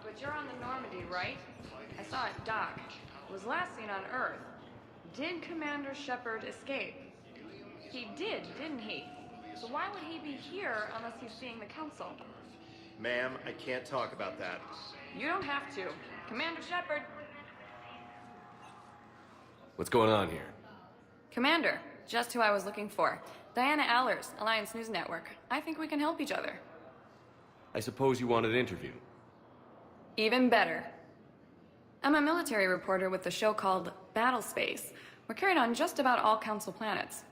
But you're on the Normandy, right? I saw it dock. It was last seen on Earth. Did Commander Shepard escape? He did, didn't he? So why would he be here unless he's seeing the Council? Ma'am, I can't talk about that. You don't have to. Commander Shepard. What's going on here? Commander, just who I was looking for. Diana Allers, Alliance News Network. I think we can help each other. I suppose you want an interview? Even better. I'm a military reporter with the show called Battle Space. We're carried on just about all Council planets.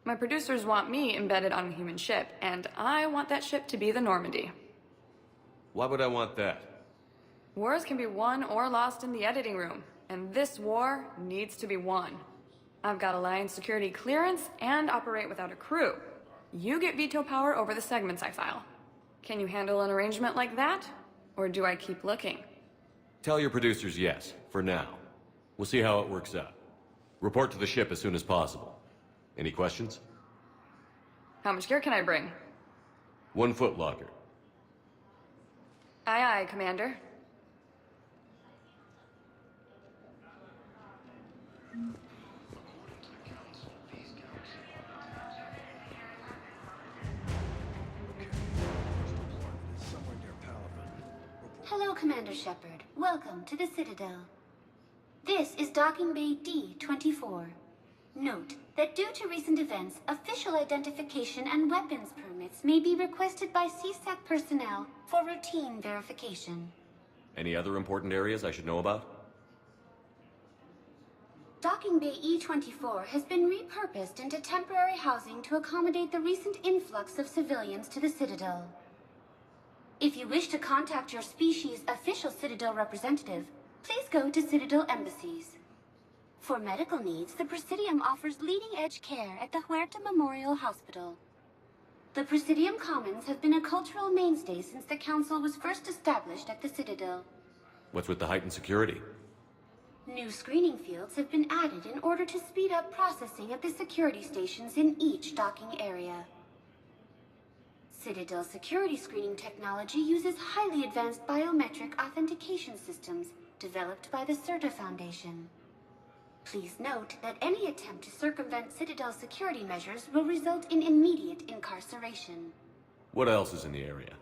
My producers want me embedded on a human ship, and I want that ship to be the Normandy. Why would I want that? Wars can be won or lost in the editing room, and this war needs to be won. I've got Alliance security clearance and operate without a crew. You get veto power over the segments I file. Can you handle an arrangement like that? Or do I keep looking? Tell your producers yes, for now. We'll see how it works out. Report to the ship as soon as possible. Any questions? How much gear can I bring? 1 foot locker. Aye, aye, Commander. Hello, Commander Shepard. Welcome to the Citadel. This is Docking Bay D-24. Note that due to recent events, official identification and weapons permits may be requested by CSAC personnel for routine verification. Any other important areas I should know about? Docking Bay E-24 has been repurposed into temporary housing to accommodate the recent influx of civilians to the Citadel. If you wish to contact your species' official Citadel representative, please go to Citadel embassies. For medical needs, the Presidium offers leading-edge care at the Huerta Memorial Hospital. The Presidium Commons have been a cultural mainstay since the Council was first established at the Citadel. What's with the heightened security? New screening fields have been added in order to speed up processing at the security stations in each docking area. Citadel security screening technology uses highly advanced biometric authentication systems developed by the CERTA Foundation. Please note that any attempt to circumvent Citadel security measures will result in immediate incarceration. What else is in the area?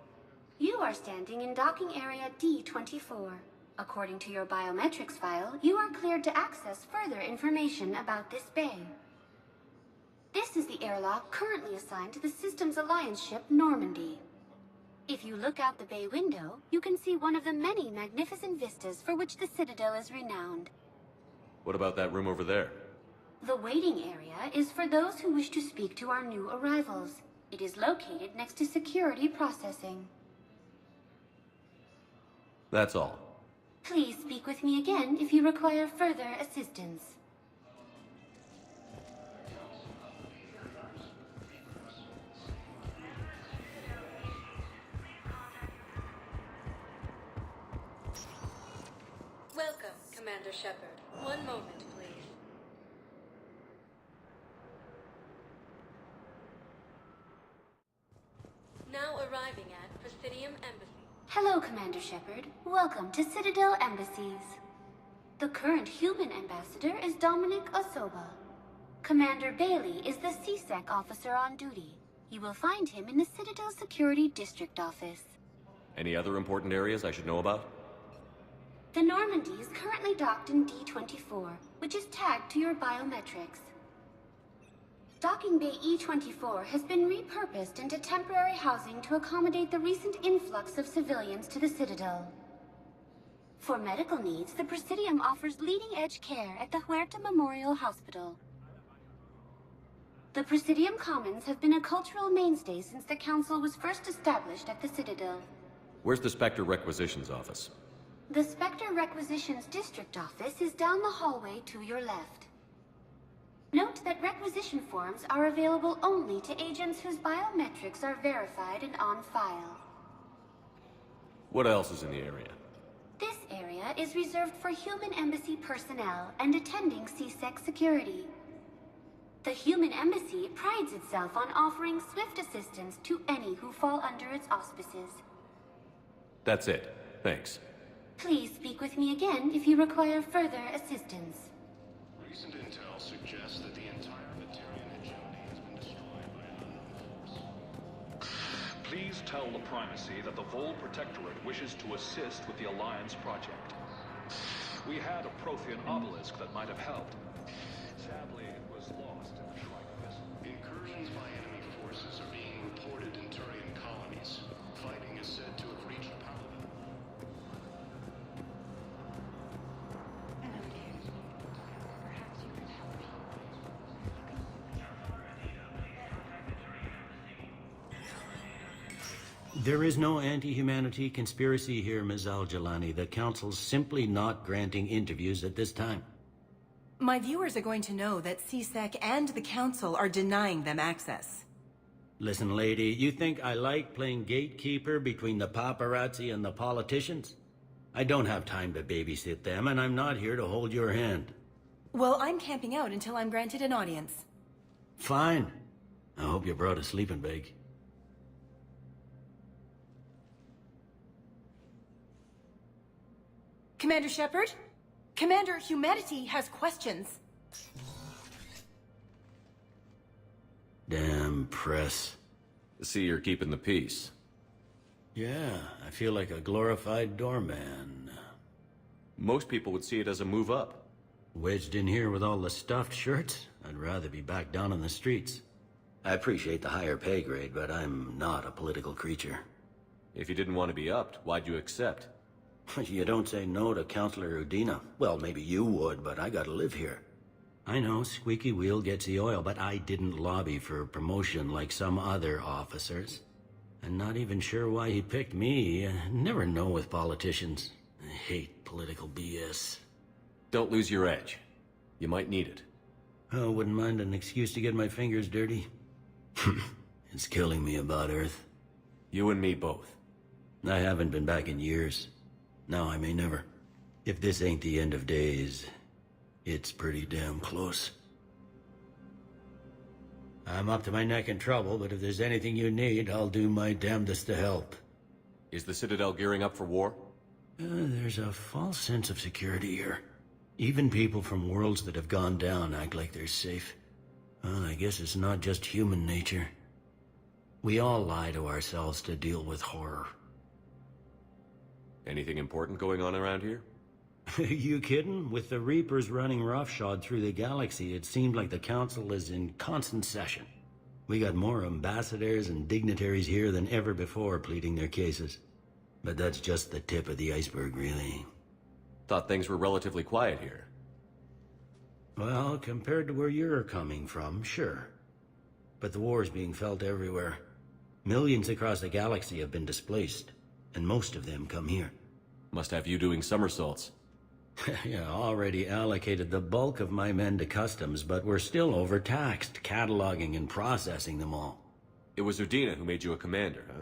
You are standing in docking area D-24. According to your biometrics file, you are cleared to access further information about this bay. This is the airlock currently assigned to the Systems Alliance ship Normandy. If you look out the bay window, you can see one of the many magnificent vistas for which the Citadel is renowned. What about that room over there? The waiting area is for those who wish to speak to our new arrivals. It is located next to security processing. That's all. Please speak with me again if you require further assistance. Welcome, Commander Shepard. One moment, please. Now arriving at Presidium Embassy. Hello, Commander Shepard. Welcome to Citadel Embassies. The current human ambassador is Dominic Osoba. Commander Bailey is the CSEC officer on duty. You will find him in the Citadel Security District Office. Any other important areas I should know about? The Normandy is currently docked in D-24, which is tagged to your biometrics. Docking Bay E-24 has been repurposed into temporary housing to accommodate the recent influx of civilians to the Citadel. For medical needs, the Presidium offers leading-edge care at the Huerta Memorial Hospital. The Presidium Commons have been a cultural mainstay since the Council was first established at the Citadel. Where's the Spectre Requisitions office? The Spectre Requisitions District Office is down the hallway to your left. Note that requisition forms are available only to agents whose biometrics are verified and on file. What else is in the area? This area is reserved for human embassy personnel and attending CSEC security. The human embassy prides itself on offering swift assistance to any who fall under its auspices. That's it. Thanks. Please speak with me again if you require further assistance. Recent intel suggests that the entire Batarian hegemony has been destroyed by an unknown force. Please tell the Primacy that the Vol Protectorate wishes to assist with the Alliance project. We had a Prothean obelisk that might have helped. Sadly, it was lost in the Shrike vessel. Incursions by enemy forces are being reported in Turian colonies. Fighting is said to have reached Paladin. Hello, dear. Perhaps you could help me. There is no anti-humanity conspiracy here, Ms. Al-Jalani. The Council's simply not granting interviews at this time. My viewers are going to know that CSEC and the Council are denying them access. Listen, lady, you think I like playing gatekeeper between the paparazzi and the politicians? I don't have time to babysit them, and I'm not here to hold your hand. Well, I'm camping out until I'm granted an audience. Fine. I hope you brought a sleeping bag. Commander Shepard? Commander, humanity has questions. Damn press. See, you're keeping the peace. Yeah, I feel like a glorified doorman. Most people would see it as a move up. Wedged in here with all the stuffed shirts? I'd rather be back down on the streets. I appreciate the higher pay grade, but I'm not a political creature. If you didn't want to be upped, why'd you accept? You don't say no to Counselor Udina. Well, maybe you would, but I gotta live here. I know, squeaky wheel gets the oil, but I didn't lobby for promotion like some other officers. I'm not even sure why he picked me. I never know with politicians. I hate political BS. Don't lose your edge. You might need it. Oh, wouldn't mind an excuse to get my fingers dirty. It's killing me about Earth. You and me both. I haven't been back in years. Now I may never. If this ain't the end of days, it's pretty damn close. I'm up to my neck in trouble, but if there's anything you need, I'll do my damnedest to help. Is the Citadel gearing up for war? There's a false sense of security here. Even people from worlds that have gone down act like they're safe. Well, I guess it's not just human nature. We all lie to ourselves to deal with horror. Anything important going on around here? You kidding? With the Reapers running roughshod through the galaxy, it seemed like the Council is in constant session. We got more ambassadors and dignitaries here than ever before pleading their cases. But that's just the tip of the iceberg, really. Thought things were relatively quiet here. Well, compared to where you're coming from, sure. But the war's being felt everywhere. Millions across the galaxy have been displaced, and most of them come here. Must have you doing somersaults. Yeah, already allocated the bulk of my men to customs, but we're still overtaxed, cataloging and processing them all. It was Udina who made you a commander, huh?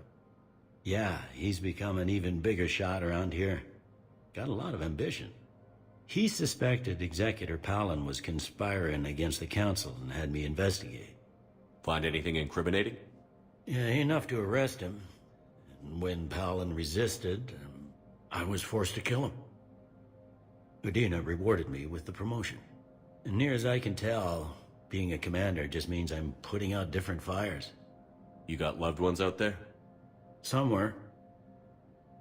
Yeah, he's become an even bigger shot around here. Got a lot of ambition. He suspected Executor Palin was conspiring against the Council and had me investigate. Find anything incriminating? Yeah, enough to arrest him. And when Palin resisted, I was forced to kill him. Udina rewarded me with the promotion. And near as I can tell, being a commander just means I'm putting out different fires. You got loved ones out there? Somewhere.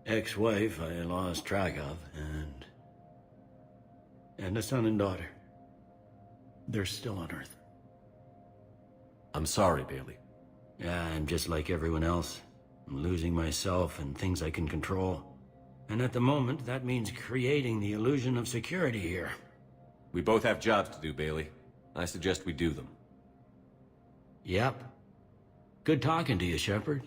Ex-wife I lost track of, and a son and daughter. They're still on Earth. I'm sorry, Bailey. Yeah, I'm just like everyone else. I'm losing myself and things I can control. And at the moment, that means creating the illusion of security here. We both have jobs to do, Bailey. I suggest we do them. Yep. Good talking to you, Shepard.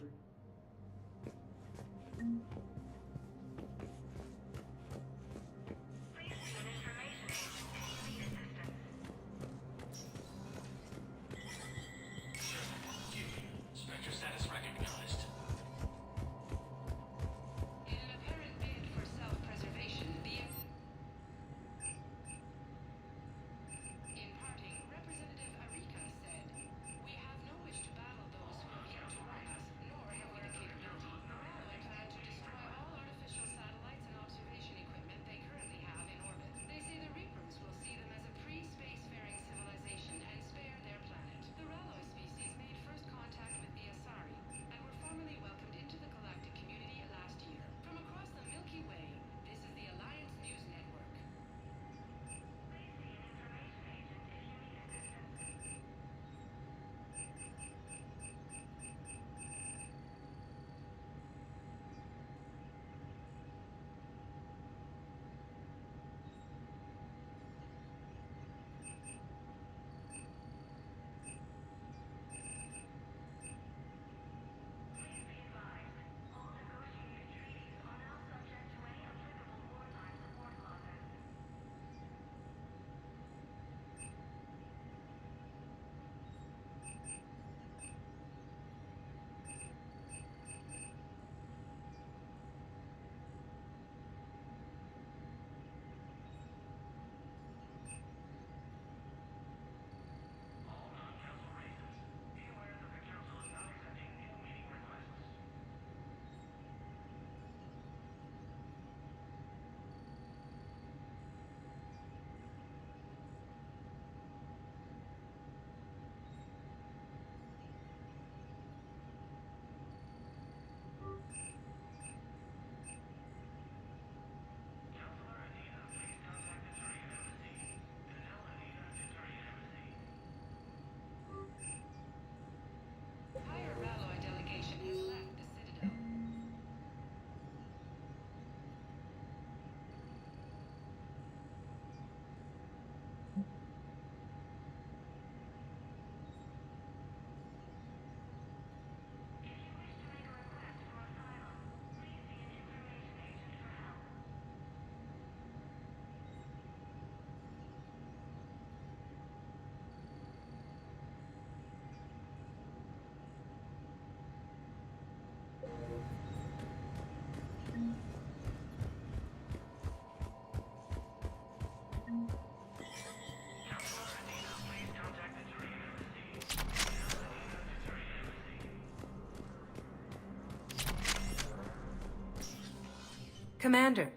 Commander,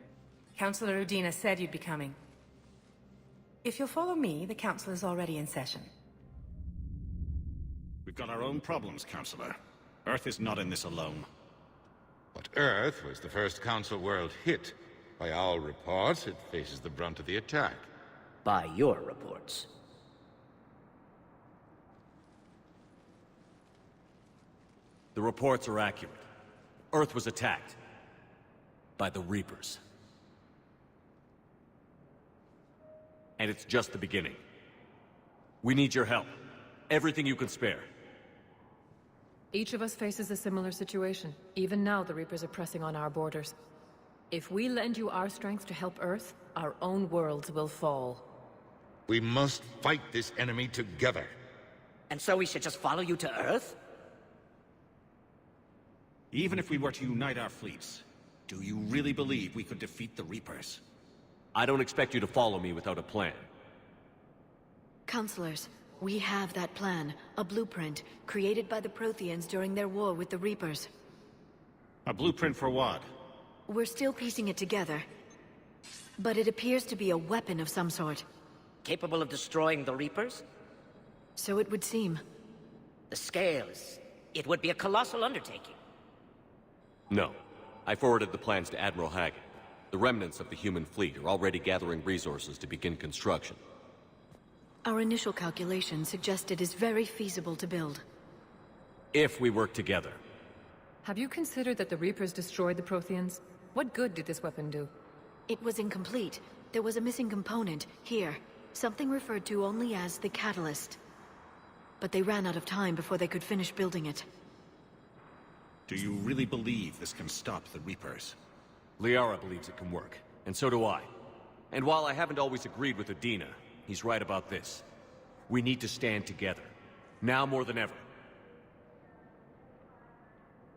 Councilor Udina said you'd be coming. If you'll follow me, the Council is already in session. We've got our own problems, Counselor. Earth is not in this alone. But Earth was the first Council world hit. By all reports, it faces the brunt of the attack. By your reports. The reports are accurate. Earth was attacked. By the Reapers. And it's just the beginning. We need your help. Everything you can spare. Each of us faces a similar situation. Even now, the Reapers are pressing on our borders. If we lend you our strength to help Earth, our own worlds will fall. We must fight this enemy together. And so we should just follow you to Earth? Even if we were to unite our fleets, do you really believe we could defeat the Reapers? I don't expect you to follow me without a plan. Counselors, we have that plan. A blueprint, created by the Protheans during their war with the Reapers. A blueprint for what? We're still piecing it together. But it appears to be a weapon of some sort. Capable of destroying the Reapers? So it would seem. The scales. It would be a colossal undertaking. No. I forwarded the plans to Admiral Haggett. The remnants of the human fleet are already gathering resources to begin construction. Our initial calculations suggest it is very feasible to build. If we work together. Have you considered that the Reapers destroyed the Protheans? What good did this weapon do? It was incomplete. There was a missing component, here. Something referred to only as the catalyst. But they ran out of time before they could finish building it. Do you really believe this can stop the Reapers? Liara believes it can work, and so do I. And while I haven't always agreed with Udina, he's right about this. We need to stand together. Now more than ever.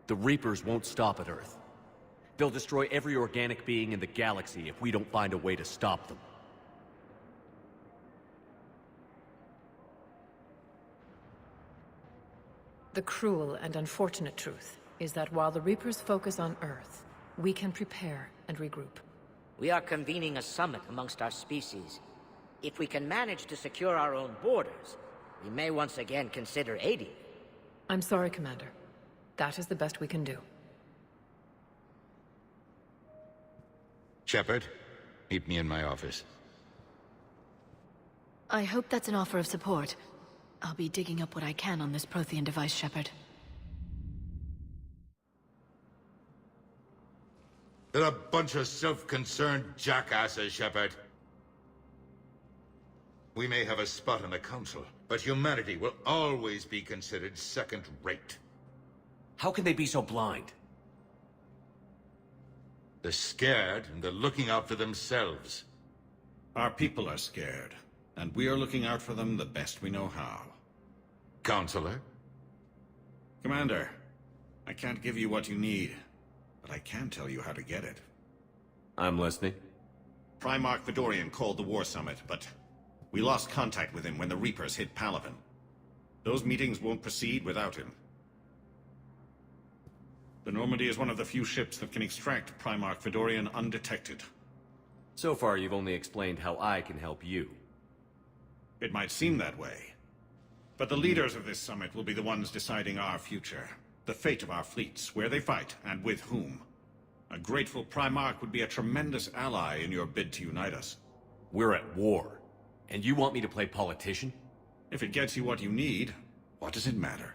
The Reapers won't stop at Earth. They'll destroy every organic being in the galaxy if we don't find a way to stop them. The cruel and unfortunate truth is that while the Reapers focus on Earth, we can prepare and regroup. We are convening a summit amongst our species. If we can manage to secure our own borders, we may once again consider aiding. I'm sorry, Commander. That is the best we can do. Shepard, meet me in my office. I hope that's an offer of support. I'll be digging up what I can on this Prothean device, Shepard. They're a bunch of self-concerned jackasses, Shepard. We may have a spot on the Council, but humanity will always be considered second-rate. How can they be so blind? They're scared, and they're looking out for themselves. Our people are scared, and we are looking out for them the best we know how. Counselor? Commander, I can't give you what you need, but I can tell you how to get it. I'm listening. Primarch Fedorian called the War Summit, but we lost contact with him when the Reapers hit Palaven. Those meetings won't proceed without him. The Normandy is one of the few ships that can extract Primarch Fedorian undetected. So far, you've only explained how I can help you. It might seem that way. But the leaders of this summit will be the ones deciding our future. The fate of our fleets, where they fight, and with whom. A grateful Primarch would be a tremendous ally in your bid to unite us. We're at war. And you want me to play politician? If it gets you what you need, what does it matter?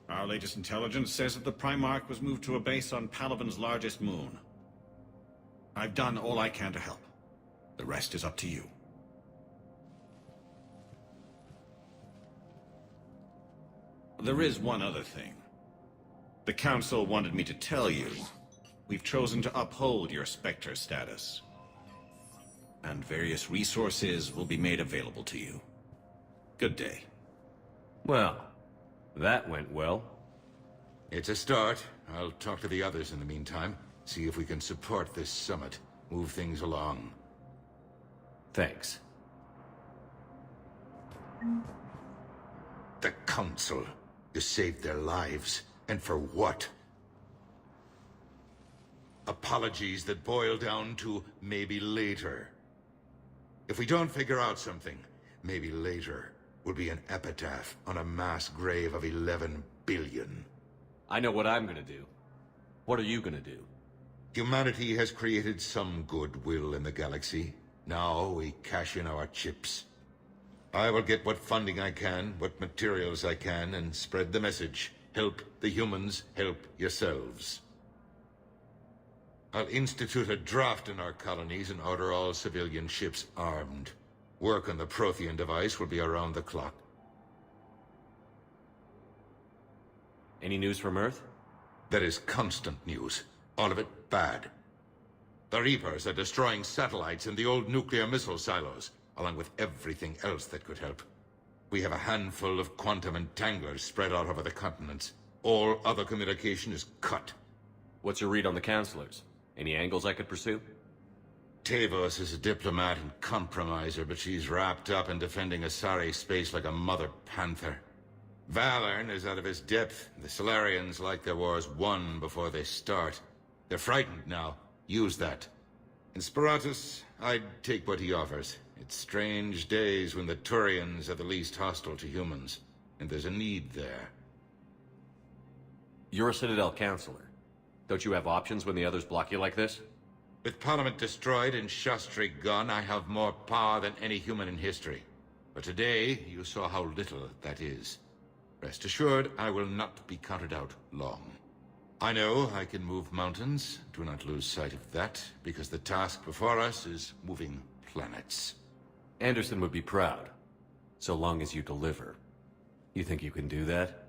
Our latest intelligence says that the Primarch was moved to a base on Palaven's largest moon. I've done all I can to help. The rest is up to you. There is one other thing. The Council wanted me to tell you, we've chosen to uphold your Spectre status. And various resources will be made available to you. Good day. Well, that went well. It's a start. I'll talk to the others in the meantime. See if we can support this summit. Move things along. Thanks. The Council. You saved their lives. And for what? Apologies that boil down to maybe later. If we don't figure out something, maybe later will be an epitaph on a mass grave of 11 billion. I know what I'm gonna do. What are you gonna do? Humanity has created some goodwill in the galaxy. Now we cash in our chips. I will get what funding I can, what materials I can, and spread the message. Help the humans, help yourselves. I'll institute a draft in our colonies and order all civilian ships armed. Work on the Prothean device will be around the clock. Any news from Earth? There is constant news. All of it bad. The Reapers are destroying satellites and the old nuclear missile silos, along with everything else that could help. We have a handful of quantum entanglers spread out over the continents. All other communication is cut. What's your read on the counselors? Any angles I could pursue? Tavos is a diplomat and compromiser, but she's wrapped up in defending Asari space like a mother panther. Valorn is out of his depth. The Solarians like their wars won before they start. They're frightened now. Use that. In Sparatus, I'd take what he offers. It's strange days when the Turians are the least hostile to humans, and there's a need there. You're a Citadel counselor. Don't you have options when the others block you like this? With Parliament destroyed and Shastri gone, I have more power than any human in history. But today, you saw how little that is. Rest assured, I will not be counted out long. I know I can move mountains. Do not lose sight of that, because the task before us is moving planets. Anderson would be proud, so long as you deliver. You think you can do that?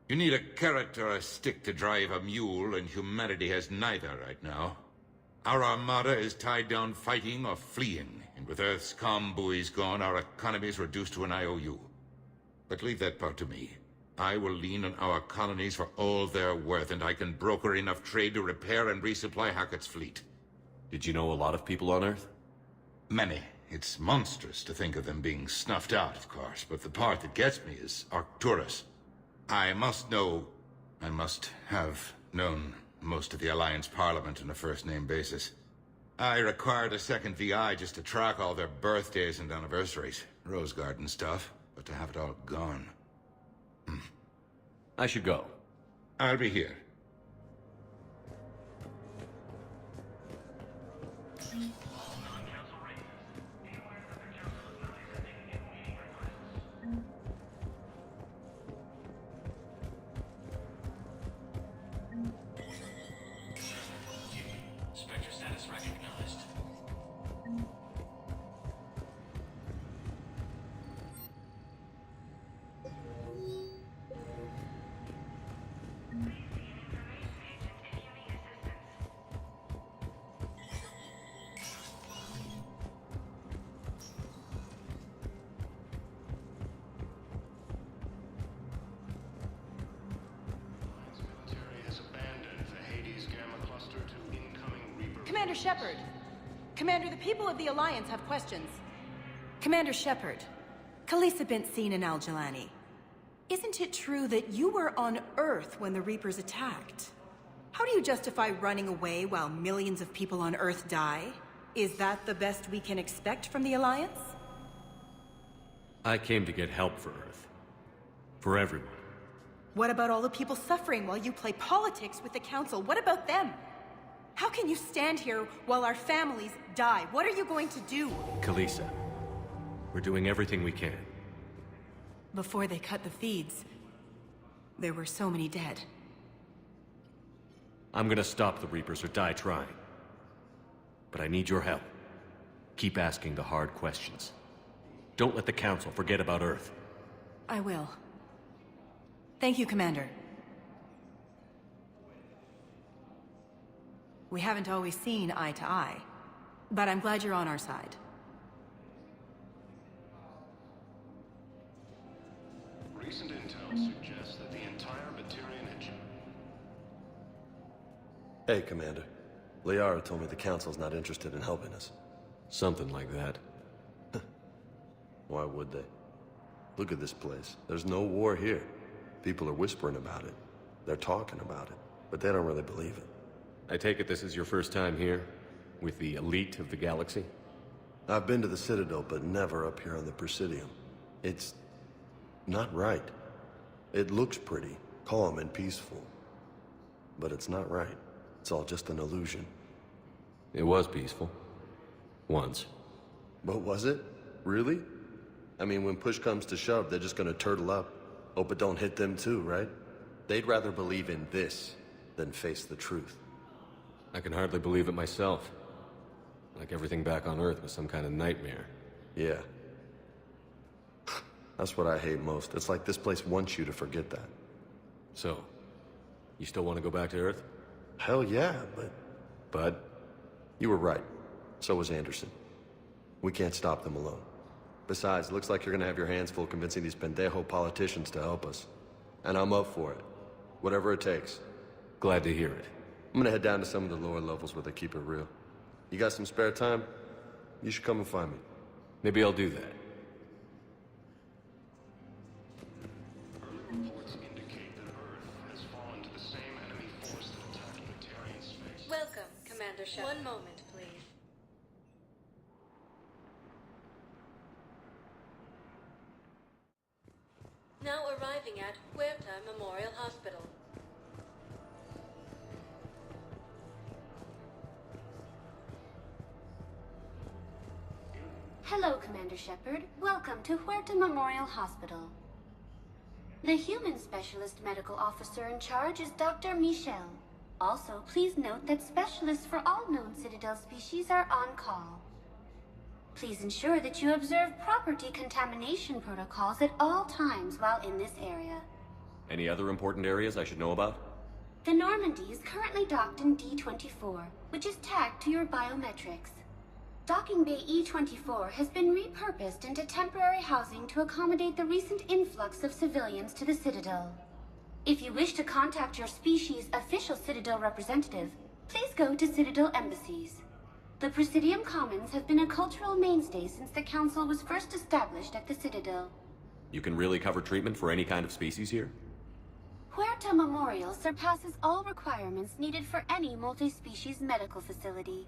You need a carrot or a stick to drive a mule, and humanity has neither right now. Our armada is tied down fighting or fleeing, and with Earth's comm buoys gone, our economy is reduced to an IOU. But leave that part to me. I will lean on our colonies for all they're worth, and I can broker enough trade to repair and resupply Hackett's fleet. Did you know a lot of people on Earth? Many. It's monstrous to think of them being snuffed out, of course, but the part that gets me is Arcturus. I must have known most of the Alliance Parliament on a first-name basis. I required a second VI just to track all their birthdays and anniversaries. Rose Garden stuff, but to have it all gone. I should go. I'll be here. Spectre status recognized. Commander Shepard! Commander, the people of the Alliance have questions. Commander Shepard, Khaleesi been seen in Al-Jalani. Isn't it true that you were on Earth when the Reapers attacked? How do you justify running away while millions of people on Earth die? Is that the best we can expect from the Alliance? I came to get help for Earth. For everyone. What about all the people suffering while you play politics with the Council? What about them? How can you stand here while our families die? What are you going to do? Khaleesi, we're doing everything we can. Before they cut the feeds, there were so many dead. I'm gonna stop the Reapers or die trying. But I need your help. Keep asking the hard questions. Don't let the Council forget about Earth. I will. Thank you, Commander. We haven't always seen eye to eye, but I'm glad you're on our side. Recent intel suggests that the entire Batarian hegemony... Hey, Commander. Liara told me the Council's not interested in helping us. Something like that. Why would they? Look at this place. There's no war here. People are whispering about it. They're talking about it, but they don't really believe it. I take it this is your first time here? With the elite of the galaxy? I've been to the Citadel, but never up here on the Presidium. It's not right. It looks pretty, calm and peaceful. But it's not right. It's all just an illusion. It was peaceful. Once. But was it? Really? I mean, when push comes to shove, they're just gonna turtle up. Hope it don't hit them too, right? They'd rather believe in this than face the truth. I can hardly believe it myself. Like everything back on Earth was some kind of nightmare. Yeah. That's what I hate most. It's like this place wants you to forget that. So, you still want to go back to Earth? Hell yeah, but... But? You were right. So was Anderson. We can't stop them alone. Besides, it looks like you're gonna have your hands full convincing these pendejo politicians to help us. And I'm up for it. Whatever it takes. Glad to hear it. I'm gonna head down to some of the lower levels where they keep it real. You got some spare time? You should come and find me. Maybe I'll do that. Reports indicate that Earth has fallen to the same enemy force that attacked Batarian space. Welcome, Commander Shepard. One moment, please. Now arriving at Huerta Memorial Hospital. Hello, Commander Shepard. Welcome to Huerta Memorial Hospital. The human specialist medical officer in charge is Dr. Michel. Also, please note that specialists for all known Citadel species are on call. Please ensure that you observe proper decontamination protocols at all times while in this area. Any other important areas I should know about? The Normandy is currently docked in D-24, which is tagged to your biometrics. Docking Bay E-24 has been repurposed into temporary housing to accommodate the recent influx of civilians to the Citadel. If you wish to contact your species' official Citadel representative, please go to Citadel embassies. The Presidium Commons have been a cultural mainstay since the Council was first established at the Citadel. You can really cover treatment for any kind of species here? Huerta Memorial surpasses all requirements needed for any multi-species medical facility.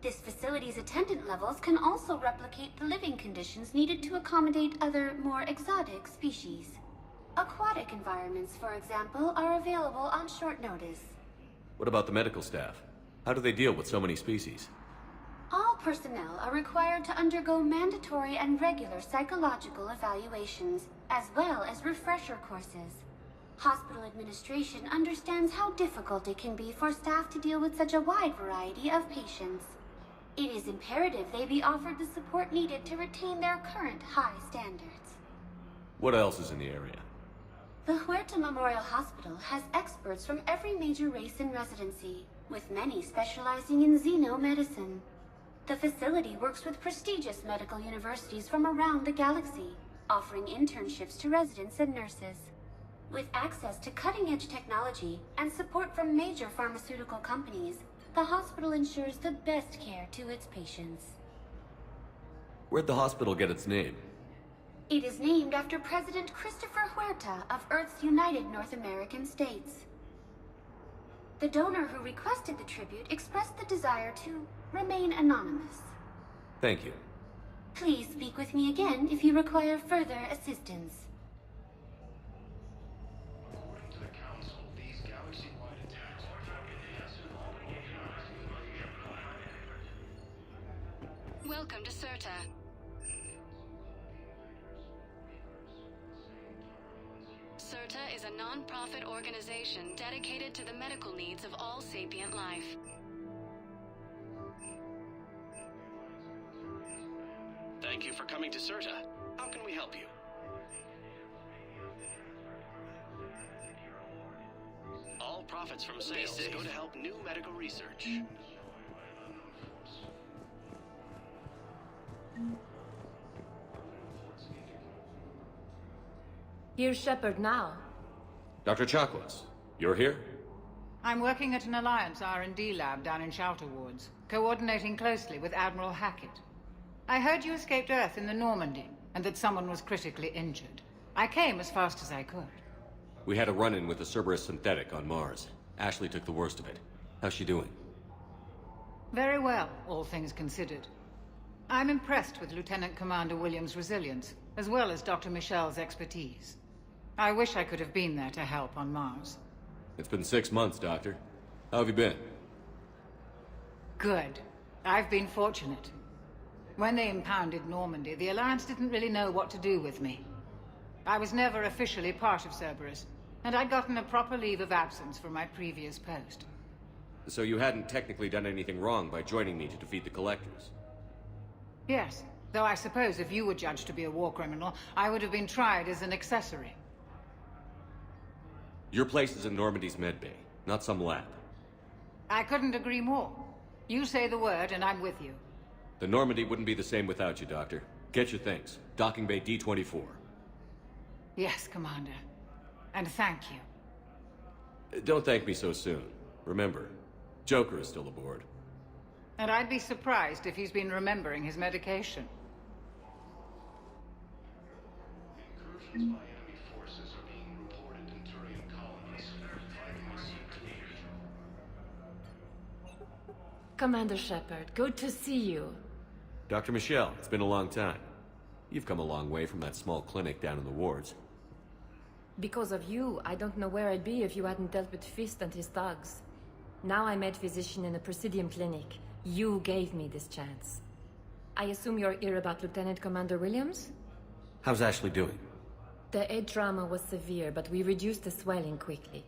This facility's attendant levels can also replicate the living conditions needed to accommodate other, more exotic species. Aquatic environments, for example, are available on short notice. What about the medical staff? How do they deal with so many species? All personnel are required to undergo mandatory and regular psychological evaluations, as well as refresher courses. Hospital administration understands how difficult it can be for staff to deal with such a wide variety of patients. It is imperative they be offered the support needed to retain their current high standards. What else is in the area? The Huerta Memorial Hospital has experts from every major race in residency, with many specializing in xenomedicine. The facility works with prestigious medical universities from around the galaxy, offering internships to residents and nurses. With access to cutting-edge technology and support from major pharmaceutical companies, the hospital ensures the best care to its patients. Where'd the hospital get its name? It is named after President Christopher Huerta of Earth's United North American States. The donor who requested the tribute expressed the desire to remain anonymous. Thank you. Please speak with me again if you require further assistance. According to the Council, these galaxy-wide attacks are targeted all organized. Welcome to Serta. Serta is a non-profit organization dedicated to the medical needs of all sapient life. Thank you for coming to Serta. How can we help you? All profits from sales go to help new medical research. Here's Shepard now. Dr. Chakwas, you're here? I'm working at an Alliance R&D lab down in Shelter Wards, coordinating closely with Admiral Hackett. I heard you escaped Earth in the Normandy, and that someone was critically injured. I came as fast as I could. We had a run-in with the Cerberus synthetic on Mars. Ashley took the worst of it. How's she doing? Very well, all things considered. I'm impressed with Lieutenant Commander Williams' resilience, as well as Dr. Michel's expertise. I wish I could have been there to help on Mars. It's been 6 months, Doctor. How have you been? Good. I've been fortunate. When they impounded Normandy, the Alliance didn't really know what to do with me. I was never officially part of Cerberus, and I'd gotten a proper leave of absence from my previous post. So you hadn't technically done anything wrong by joining me to defeat the Collectors? Yes, though I suppose if you were judged to be a war criminal, I would have been tried as an accessory. Your place is in Normandy's medbay, not some lab. I couldn't agree more. You say the word, and I'm with you. The Normandy wouldn't be the same without you, Doctor. Get your things. Docking Bay D-24. Yes, Commander. And thank you. Don't thank me so soon. Remember, Joker is still aboard. And I'd be surprised if he's been remembering his medication. Incursions by enemy forces are being reported in Turian colonies. Fighting will seem to be Commander Shepard, good to see you. Dr. Michel, it's been a long time. You've come a long way from that small clinic down in the wards. Because of you, I don't know where I'd be if you hadn't dealt with Fist and his thugs. Now I'm head physician in a Presidium clinic. You gave me this chance. I assume you're here about Lieutenant Commander Williams? How's Ashley doing? The head trauma was severe, but we reduced the swelling quickly.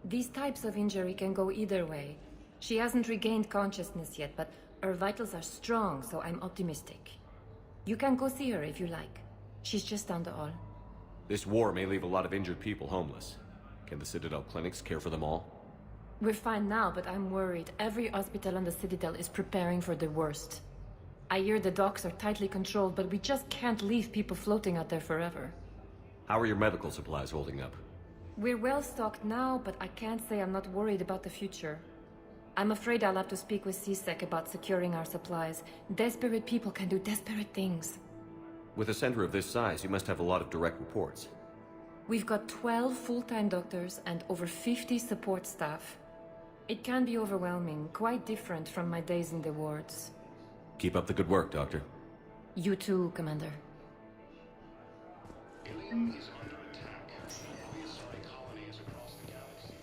These types of injury can go either way. She hasn't regained consciousness yet, but her vitals are strong, so I'm optimistic. You can go see her if you like. She's just down the hall. This war may leave a lot of injured people homeless. Can the Citadel clinics care for them all? We're fine now, but I'm worried. Every hospital on the Citadel is preparing for the worst. I hear the docks are tightly controlled, but we just can't leave people floating out there forever. How are your medical supplies holding up? We're well stocked now, but I can't say I'm not worried about the future. I'm afraid I'll have to speak with CSEC about securing our supplies. Desperate people can do desperate things. With a center of this size, you must have a lot of direct reports. We've got 12 full-time doctors and over 50 support staff. It can be overwhelming, quite different from my days in the wards. Keep up the good work, Doctor. You too, Commander. Ilium is under attack. The Asari colony is across the galaxy.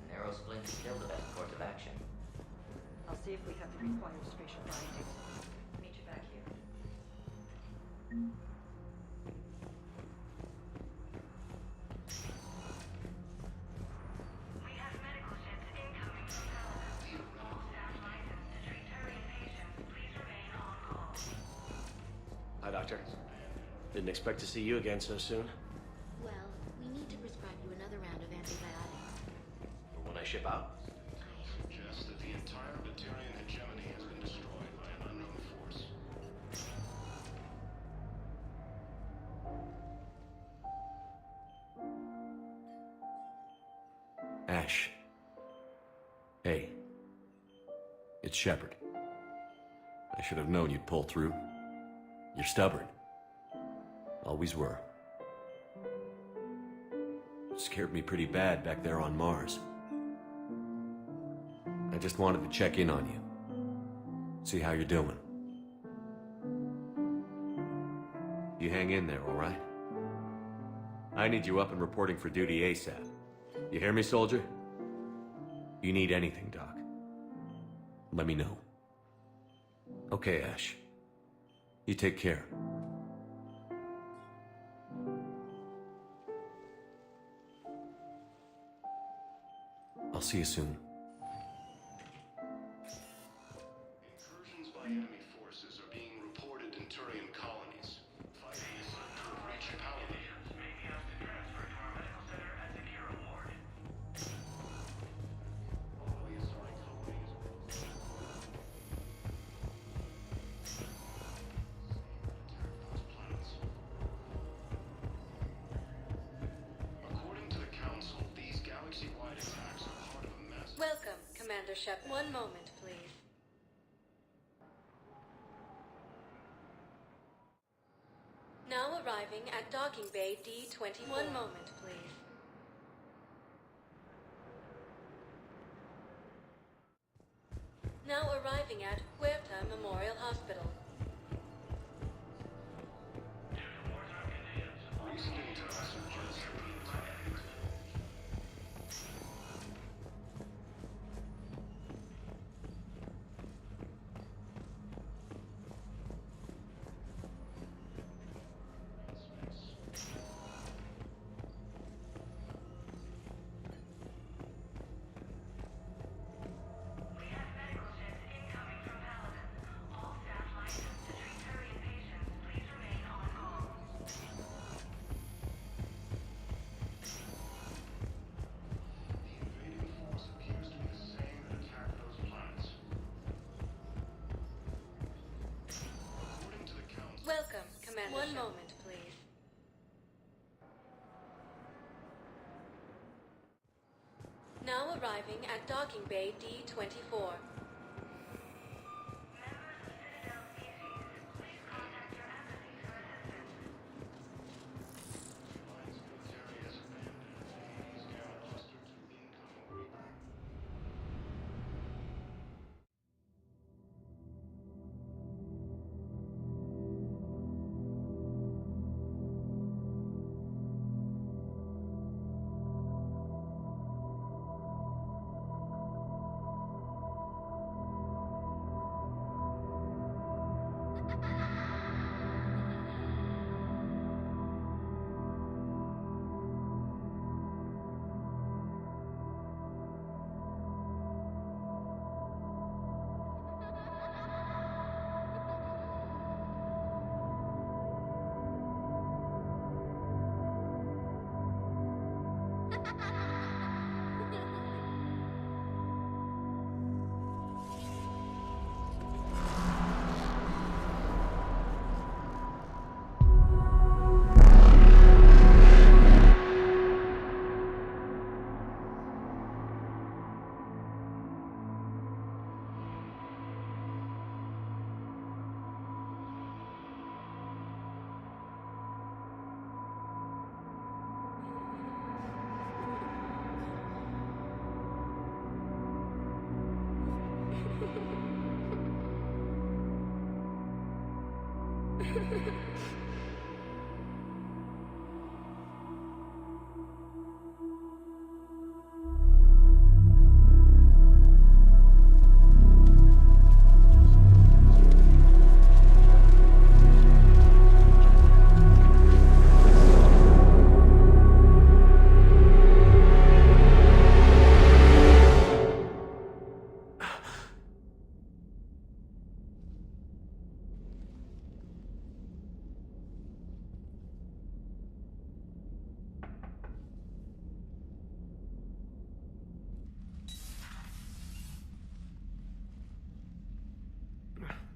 Narrow splint is still the best course of action. I'll see if we have the required spatial binding. Meet you back here. We have medical ships incoming from Paladin. All staff licensed to treat Turian patients. Please remain on call. Hi, Doctor. Didn't expect to see you again so soon. Well, we need to prescribe you another round of antibiotics. Or when I ship out. Suggests that the entire Batarian hegemony has been destroyed by an unknown force. Ash. Hey. It's Shepard. I should have known you'd pull through. You're stubborn. Always were. Scared me pretty bad back there on Mars. I just wanted to check in on you. See how you're doing. You hang in there, all right? I need you up and reporting for duty ASAP. You hear me, soldier? You need anything, Doc. Let me know. Okay, Ash. You take care. I'll see you soon. Incursions by enemy forces are being reported in Turian colonies. Fighting is said to have reached Paladin. May be asked to transfer to our medical center and secure a ward. All the Asari colonies planets. According to the Council, these galaxy-wide attacks are part of a massive... Welcome, Commander Shep. One moment, please. at docking bay D-20. One moment, please. Now arriving at Huerta Memorial Hospital. Recent intel suggests that the entire Welcome, Commander. One moment, please. Now arriving at docking bay D-24.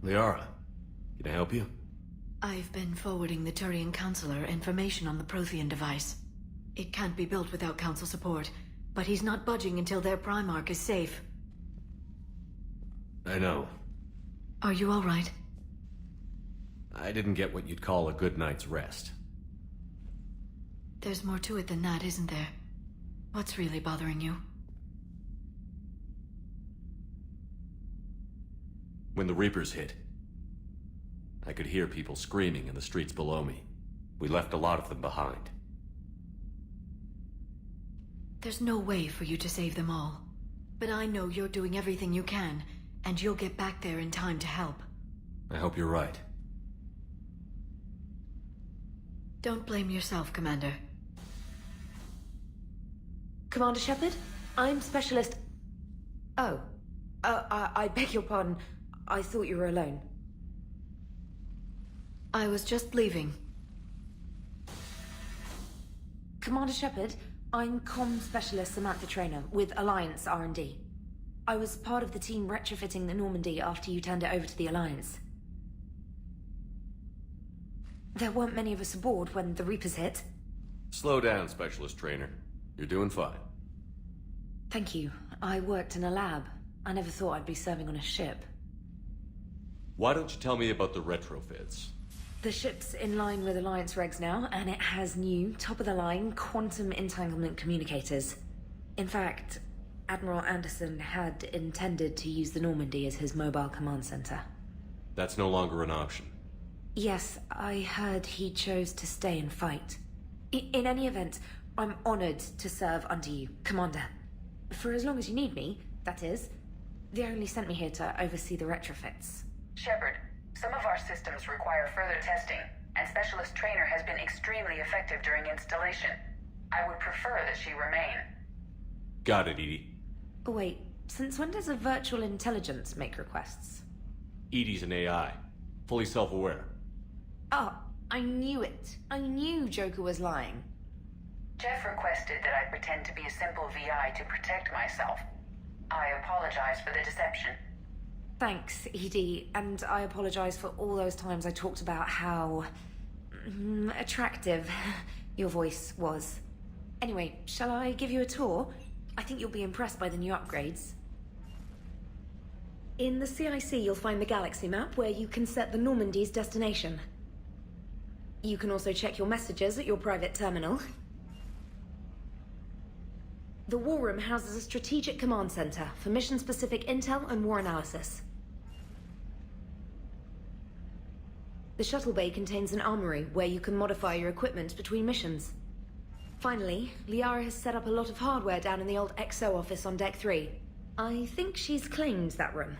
Liara, can I help you? I've been forwarding the Turian Counselor information on the Prothean device. It can't be built without Council support, but he's not budging until their Primarch is safe. I know. Are you all right? I didn't get what you'd call a good night's rest. There's more to it than that, isn't there? What's really bothering you? When the Reapers hit, I could hear people screaming in the streets below me. We left a lot of them behind. There's no way for you to save them all. But I know you're doing everything you can, and you'll get back there in time to help. I hope you're right. Don't blame yourself, Commander. Commander Shepard? I'm Specialist... Oh. I beg your pardon. I thought you were alone. I was just leaving. Commander Shepard, I'm Comm Specialist Samantha Traynor with Alliance R&D. I was part of the team retrofitting the Normandy after you turned it over to the Alliance. There weren't many of us aboard when the Reapers hit. Slow down, Specialist Trainer. You're doing fine. Thank you. I worked in a lab. I never thought I'd be serving on a ship. Why don't you tell me about the retrofits? The ship's in line with Alliance regs now, and it has new, top-of-the-line quantum entanglement communicators. In fact, Admiral Anderson had intended to use the Normandy as his mobile command center. That's no longer an option. Yes, I heard he chose to stay and fight. In any event, I'm honored to serve under you, Commander. For as long as you need me, that is. They only sent me here to oversee the retrofits. Shepard, some of our systems require further testing, and Specialist Trainer has been extremely effective during installation. I would prefer that she remain. Got it, Edie. Wait, since when does a virtual intelligence make requests? Edie's an AI. Fully self-aware. Oh, I knew it. I knew Joker was lying. Jeff requested that I pretend to be a simple VI to protect myself. I apologize for the deception. Thanks, Edie, and I apologize for all those times I talked about how... attractive your voice was. Anyway, shall I give you a tour? I think you'll be impressed by the new upgrades. In the CIC, you'll find the galaxy map where you can set the Normandy's destination. You can also check your messages at your private terminal. The War Room houses a strategic command center for mission-specific intel and war analysis. The shuttle bay contains an armory where you can modify your equipment between missions. Finally, Liara has set up a lot of hardware down in the old XO office on Deck 3. I think she's claimed that room.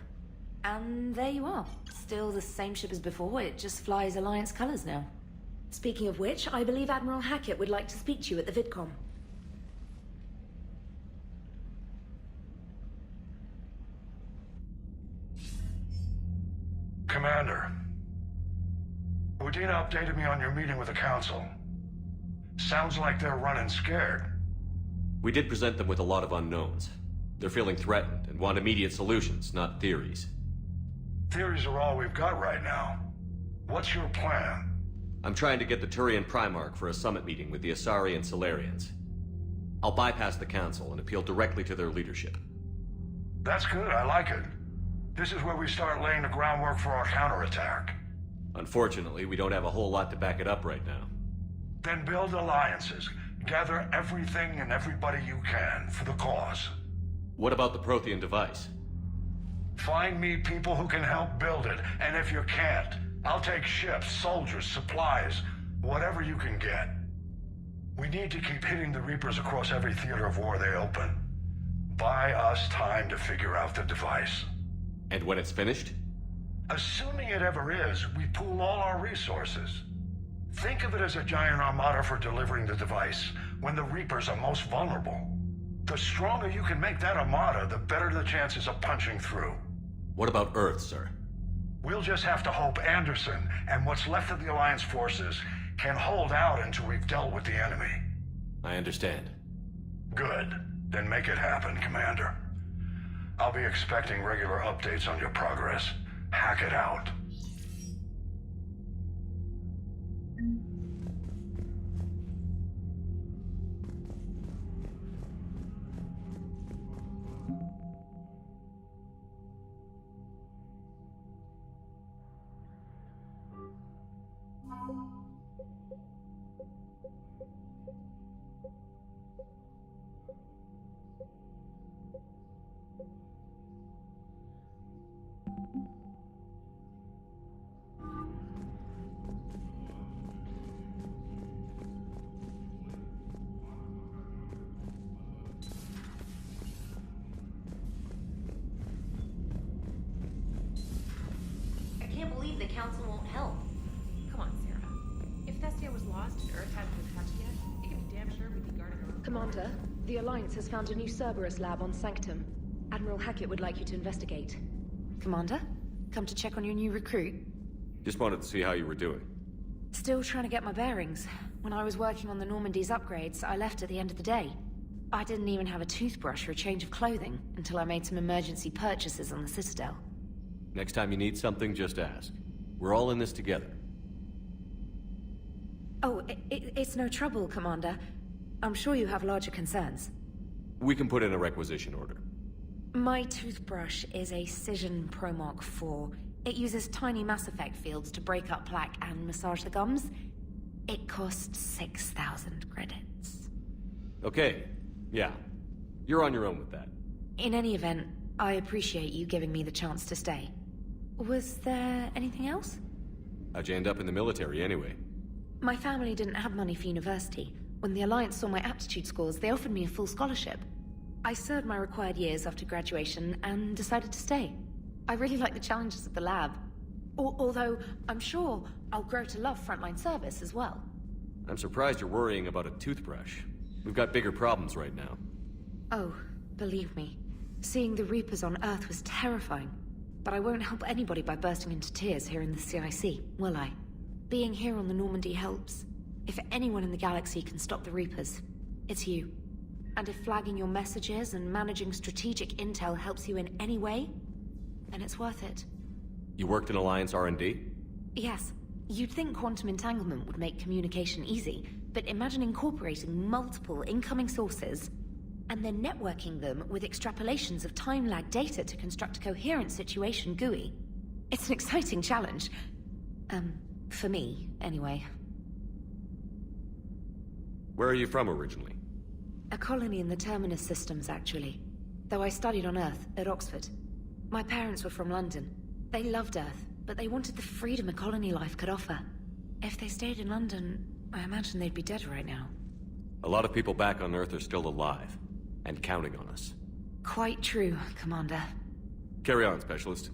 And there you are. Still the same ship as before, it just flies Alliance colors now. Speaking of which, I believe Admiral Hackett would like to speak to you at the VidCom. Commander, Udina updated me on your meeting with the Council. Sounds like they're running scared. We did present them with a lot of unknowns. They're feeling threatened and want immediate solutions, not theories. Theories are all we've got right now. What's your plan? I'm trying to get the Turian Primarch for a summit meeting with the Asari and Solarians. I'll bypass the Council and appeal directly to their leadership. That's good, I like it. This is where we start laying the groundwork for our counterattack. Unfortunately, we don't have a whole lot to back it up right now. Then build alliances. Gather everything and everybody you can for the cause. What about the Prothean device? Find me people who can help build it, and if you can't, I'll take ships, soldiers, supplies, whatever you can get. We need to keep hitting the Reapers across every theater of war they open. Buy us time to figure out the device. And when it's finished? Assuming it ever is, we pool all our resources. Think of it as a giant armada for delivering the device when the Reapers are most vulnerable. The stronger you can make that armada, the better the chances of punching through. What about Earth, sir? We'll just have to hope Anderson and what's left of the Alliance forces can hold out until we've dealt with the enemy. I understand. Good. Then make it happen, Commander. I'll be expecting regular updates on your progress. Hack it out. The Council won't help. Come on, Sarah. If Thestia was lost and Earth hadn't been touched yet, you can be damn sure we'd be guarding our own. Commander, the Alliance has found a new Cerberus lab on Sanctum. Admiral Hackett would like you to investigate. Commander, come to check on your new recruit. Just wanted to see how you were doing. Still trying to get my bearings. When I was working on the Normandy's upgrades, I left at the end of the day. I didn't even have a toothbrush or a change of clothing until I made some emergency purchases on the Citadel. Next time you need something, just ask. We're all in this together. Oh, it's no trouble, Commander. I'm sure you have larger concerns. We can put in a requisition order. My toothbrush is a Cision Pro Mark IV. It uses tiny Mass Effect fields to break up plaque and massage the gums. It costs 6,000 credits. Okay, yeah. You're on your own with that. In any event, I appreciate you giving me the chance to stay. Was there anything else? How'd you end up in the military anyway? My family didn't have money for university. When the Alliance saw my aptitude scores, they offered me a full scholarship. I served my required years after graduation and decided to stay. I really like the challenges of the lab. Although, I'm sure I'll grow to love frontline service as well. I'm surprised you're worrying about a toothbrush. We've got bigger problems right now. Oh, believe me. Seeing the Reapers on Earth was terrifying. But I won't help anybody by bursting into tears here in the CIC, will I? Being here on the Normandy helps. If anyone in the galaxy can stop the Reapers, it's you. And if flagging your messages and managing strategic intel helps you in any way, then it's worth it. You worked in Alliance R&D? Yes. You'd think quantum entanglement would make communication easy, but imagine incorporating multiple incoming sources and then networking them with extrapolations of time-lag data to construct a coherent situation GUI. It's an exciting challenge. For me, anyway. Where are you from originally? A colony in the Terminus systems, actually. Though I studied on Earth, at Oxford. My parents were from London. They loved Earth, but they wanted the freedom a colony life could offer. If they stayed in London, I imagine they'd be dead right now. A lot of people back on Earth are still alive. And counting on us. Quite true, Commander. Carry on, Specialist.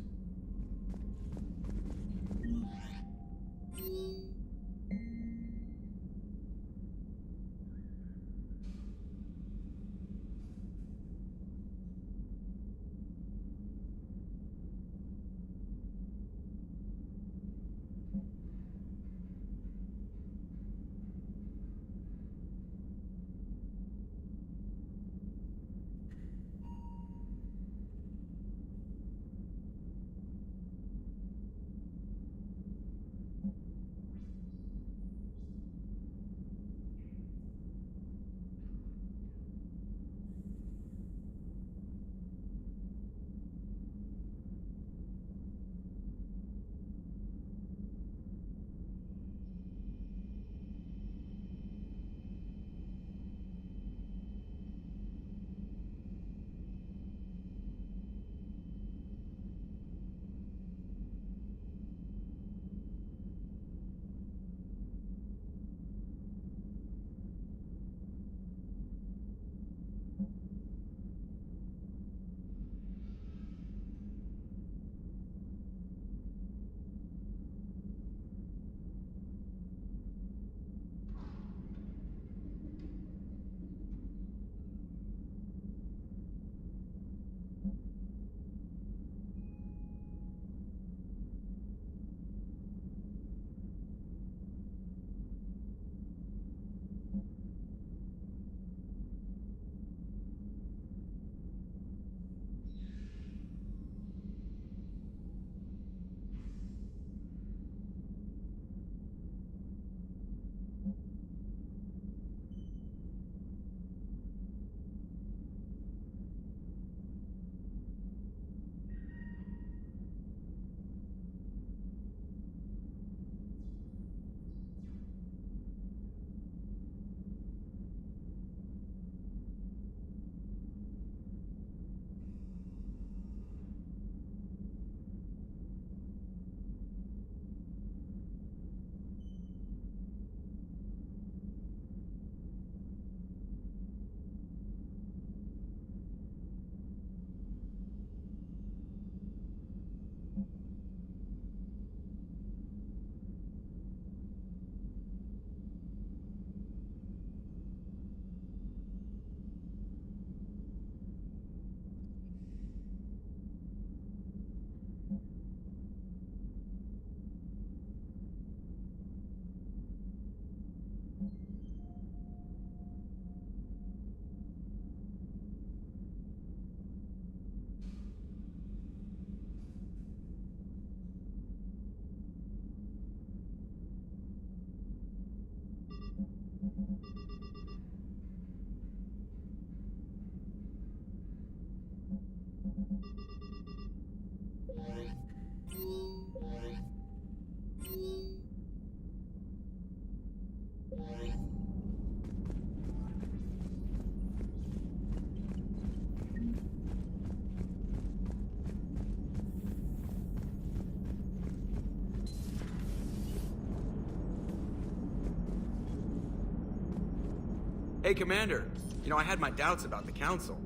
Hey, Commander. You know, I had my doubts about the Council.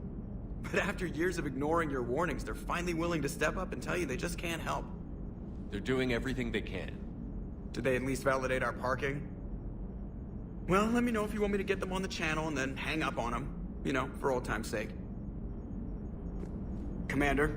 But after years of ignoring your warnings, they're finally willing to step up and tell you they just can't help. They're doing everything they can. Did they at least validate our parking? Well, let me know if you want me to get them on the channel and then hang up on them. You know, for old time's sake. Commander?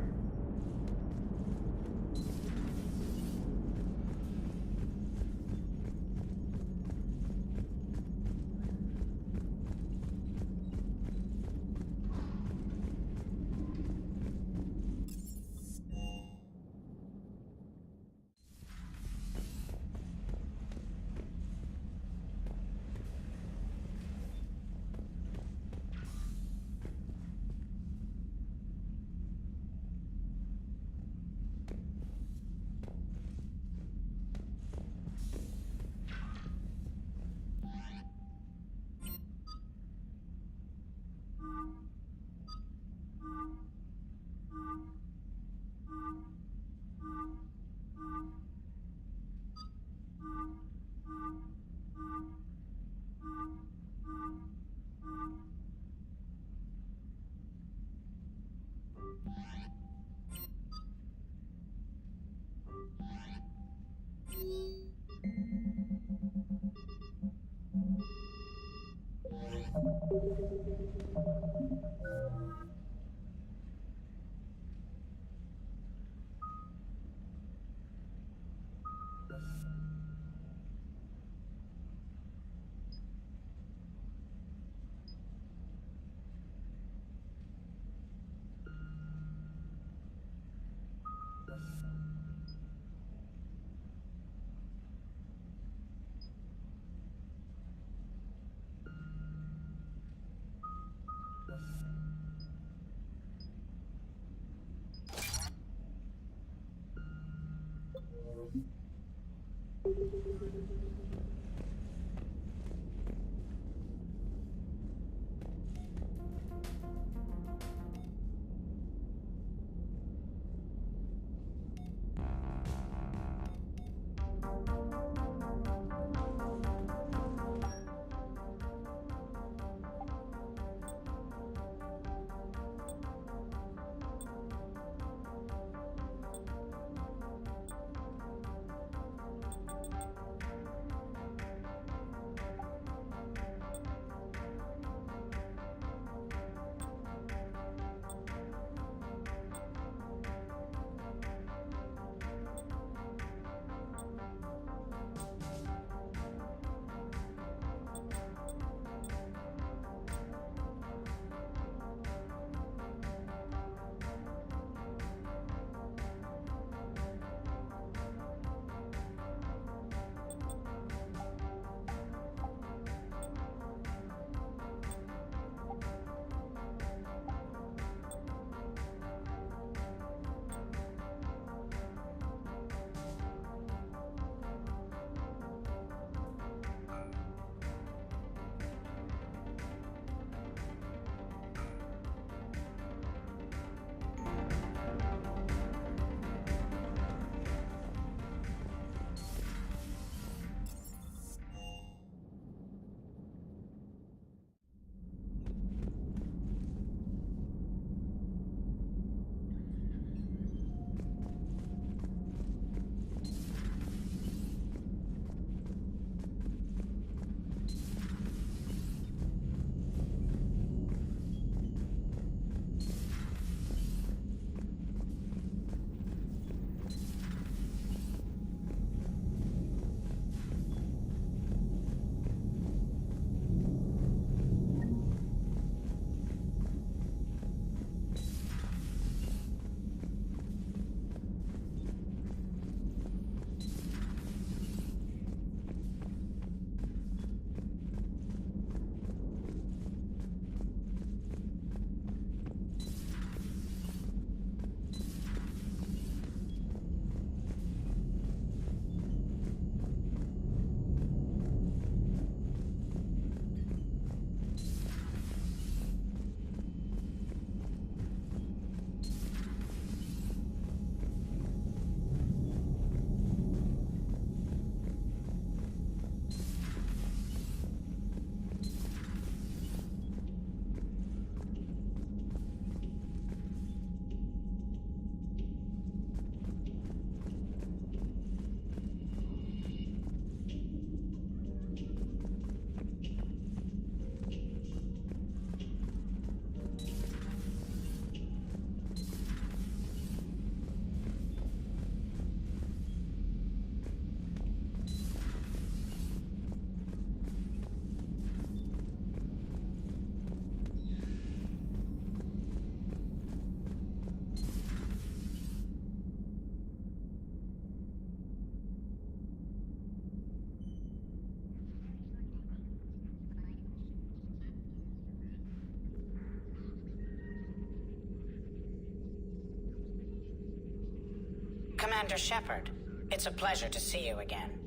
Commander Shepard, it's a pleasure to see you again.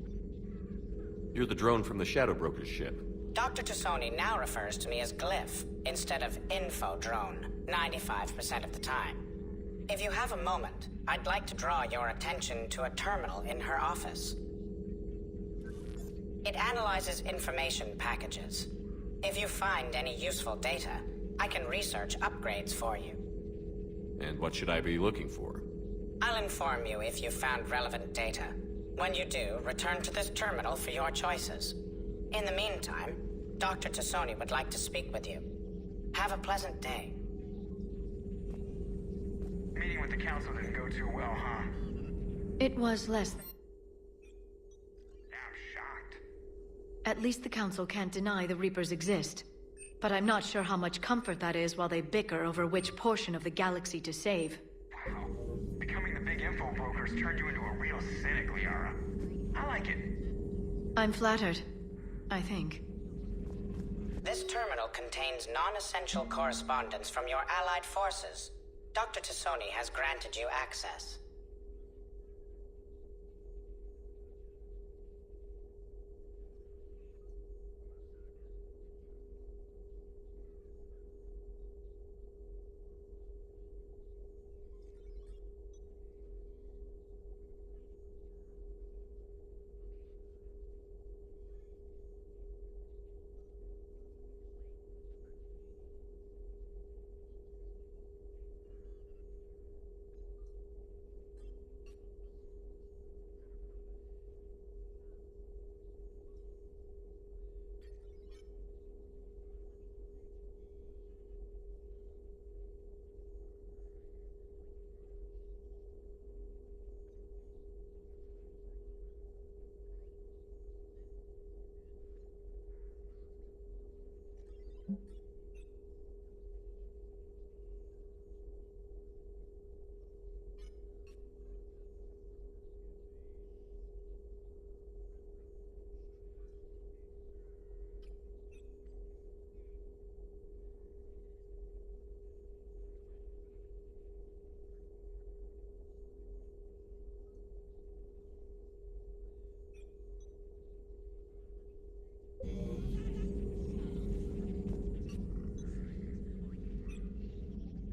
You're the drone from the Shadow Broker's ship. Dr. Tassoni now refers to me as Glyph, instead of Info Drone, 95% of the time. If you have a moment, I'd like to draw your attention to a terminal in her office. It analyzes information packages. If you find any useful data, I can research upgrades for you. And what should I be looking for? I'll inform you if you've found relevant data. When you do, return to this terminal for your choices. In the meantime, Dr. Tassoni would like to speak with you. Have a pleasant day. Meeting with the council didn't go too well, huh? It was less. I'm shocked. At least the council can't deny the Reapers exist. But I'm not sure how much comfort that is while they bicker over which portion of the galaxy to save. Wow. Becoming the big info brokers turned you into a real cynic, Liara. I like it. I'm flattered. I think. This terminal contains non-essential correspondence from your allied forces. Dr. Tassoni has granted you access.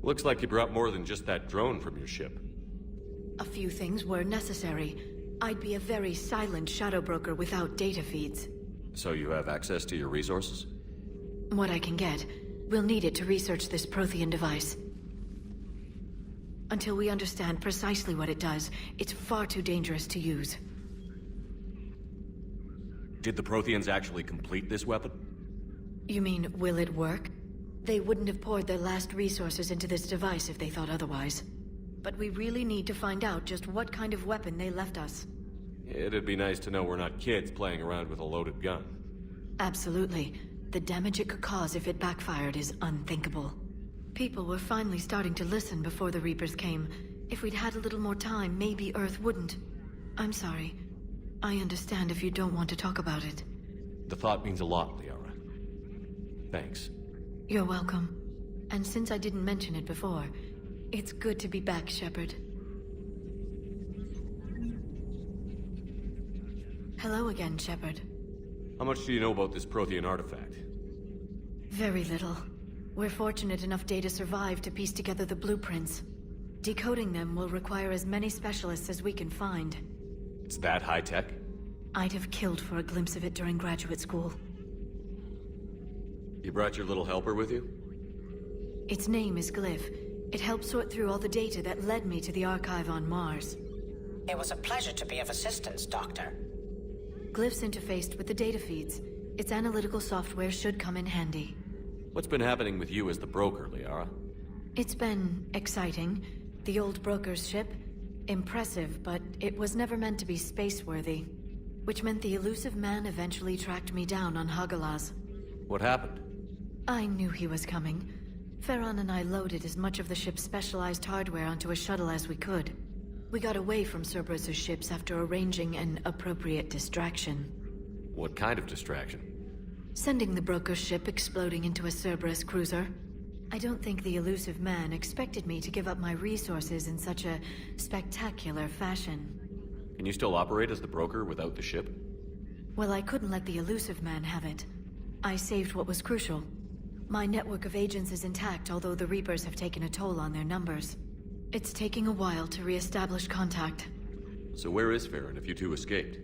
Looks like you brought more than just that drone from your ship. A few things were necessary. I'd be a very silent shadow broker without data feeds. So you have access to your resources? What I can get. We'll need it to research this Prothean device. Until we understand precisely what it does, it's far too dangerous to use. Did the Protheans actually complete this weapon? You mean, will it work? They wouldn't have poured their last resources into this device if they thought otherwise. But we really need to find out just what kind of weapon they left us. It'd be nice to know we're not kids playing around with a loaded gun. Absolutely. The damage it could cause if it backfired is unthinkable. People were finally starting to listen before the Reapers came. If we'd had a little more time, maybe Earth wouldn't. I'm sorry. I understand if you don't want to talk about it. The thought means a lot, Liara. Thanks. You're welcome. And since I didn't mention it before, it's good to be back, Shepard. Hello again, Shepard. How much do you know about this Prothean artifact? Very little. We're fortunate enough Data survived to piece together the blueprints. Decoding them will require as many specialists as we can find. It's that high-tech? I'd have killed for a glimpse of it during graduate school. You brought your little helper with you? Its name is Glyph. It helped sort through all the data that led me to the archive on Mars. It was a pleasure to be of assistance, Doctor. Glyph's interfaced with the data feeds. Its analytical software should come in handy. What's been happening with you as the broker, Liara? It's been exciting. The old broker's ship? Impressive, but it was never meant to be space-worthy. Which meant the elusive man eventually tracked me down on Hagalaz. What happened? I knew he was coming. Farron and I loaded as much of the ship's specialized hardware onto a shuttle as we could. We got away from Cerberus' ships after arranging an appropriate distraction. What kind of distraction? Sending the broker's ship exploding into a Cerberus cruiser. I don't think the elusive man expected me to give up my resources in such a spectacular fashion. Can you still operate as the broker without the ship? Well, I couldn't let the elusive man have it. I saved what was crucial. My network of agents is intact, although the Reapers have taken a toll on their numbers. It's taking a while to re-establish contact. So where is Farron if you two escaped?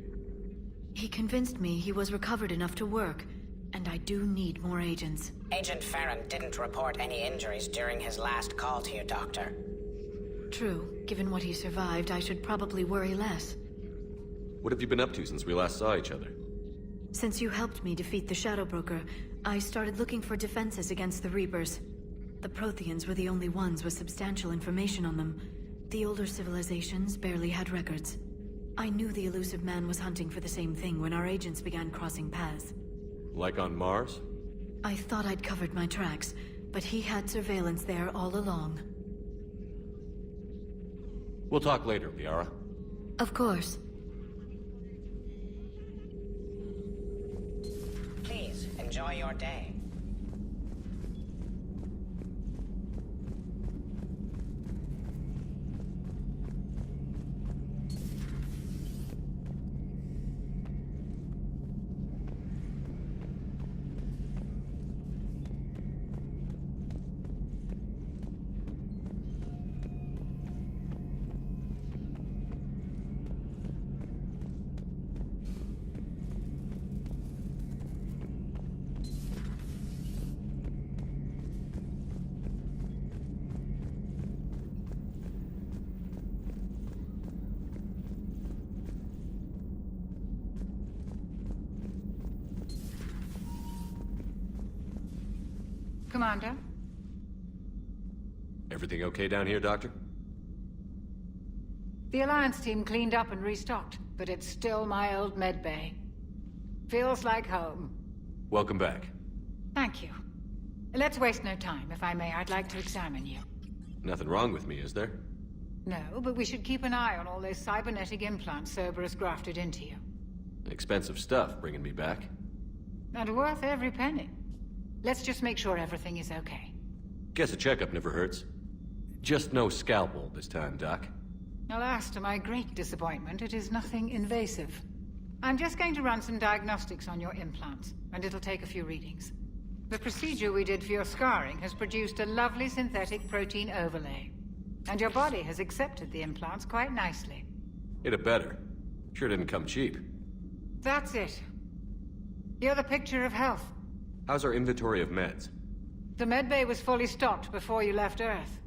He convinced me he was recovered enough to work, and I do need more agents. Agent Farron didn't report any injuries during his last call to you, Doctor. True. Given what he survived, I should probably worry less. What have you been up to since we last saw each other? Since you helped me defeat the Shadow Broker, I started looking for defenses against the Reapers. The Protheans were the only ones with substantial information on them. The older civilizations barely had records. I knew the elusive man was hunting for the same thing when our agents began crossing paths. Like on Mars? I thought I'd covered my tracks, but he had surveillance there all along. We'll talk later, Liara. Of course. Please, enjoy your day. Commander? Everything okay down here, Doctor? The Alliance team cleaned up and restocked, but it's still my old medbay. Feels like home. Welcome back. Thank you. Let's waste no time. If I may, I'd like to examine you. Nothing wrong with me, is there? No, but we should keep an eye on all those cybernetic implants Cerberus grafted into you. Expensive stuff bringing me back. And worth every penny. Let's just make sure everything is okay. Guess a checkup never hurts. Just no scalpel this time, Doc. Alas, to my great disappointment, it is nothing invasive. I'm just going to run some diagnostics on your implants, and it'll take a few readings. The procedure we did for your scarring has produced a lovely synthetic protein overlay. And your body has accepted the implants quite nicely. It had better. Sure didn't come cheap. That's it. You're the picture of health. How's our inventory of meds? The medbay was fully stocked before you left Earth.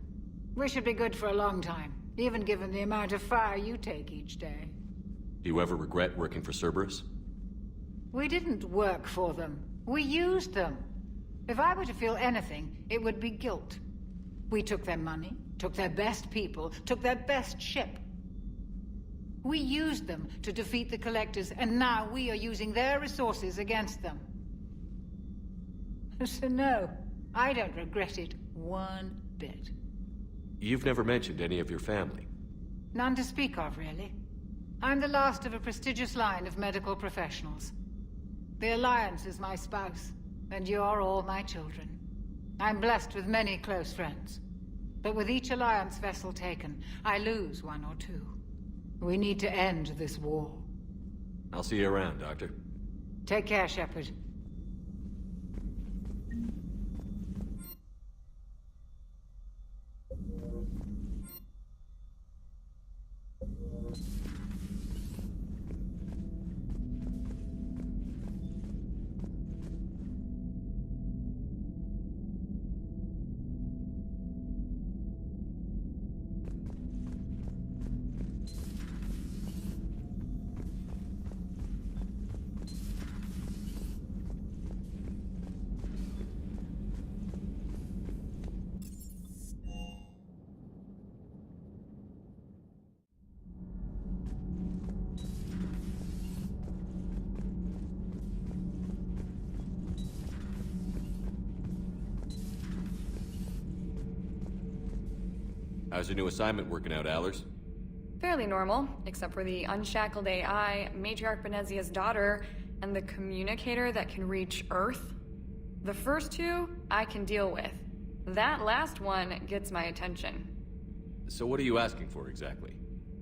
We should be good for a long time, even given the amount of fire you take each day. Do you ever regret working for Cerberus? We didn't work for them. We used them. If I were to feel anything, it would be guilt. We took their money, took their best people, took their best ship. We used them to defeat the Collectors, and now we are using their resources against them. So no, I don't regret it one bit. You've never mentioned any of your family. None to speak of, really. I'm the last of a prestigious line of medical professionals. The Alliance is my spouse, and you're all my children. I'm blessed with many close friends. But with each Alliance vessel taken, I lose one or two. We need to end this war. I'll see you around, Doctor. Take care, Shepard. How's your new assignment working out, Allers? Fairly normal, except for the unshackled AI, Matriarch Benezia's daughter, and the communicator that can reach Earth. The first two, I can deal with. That last one gets my attention. So what are you asking for exactly?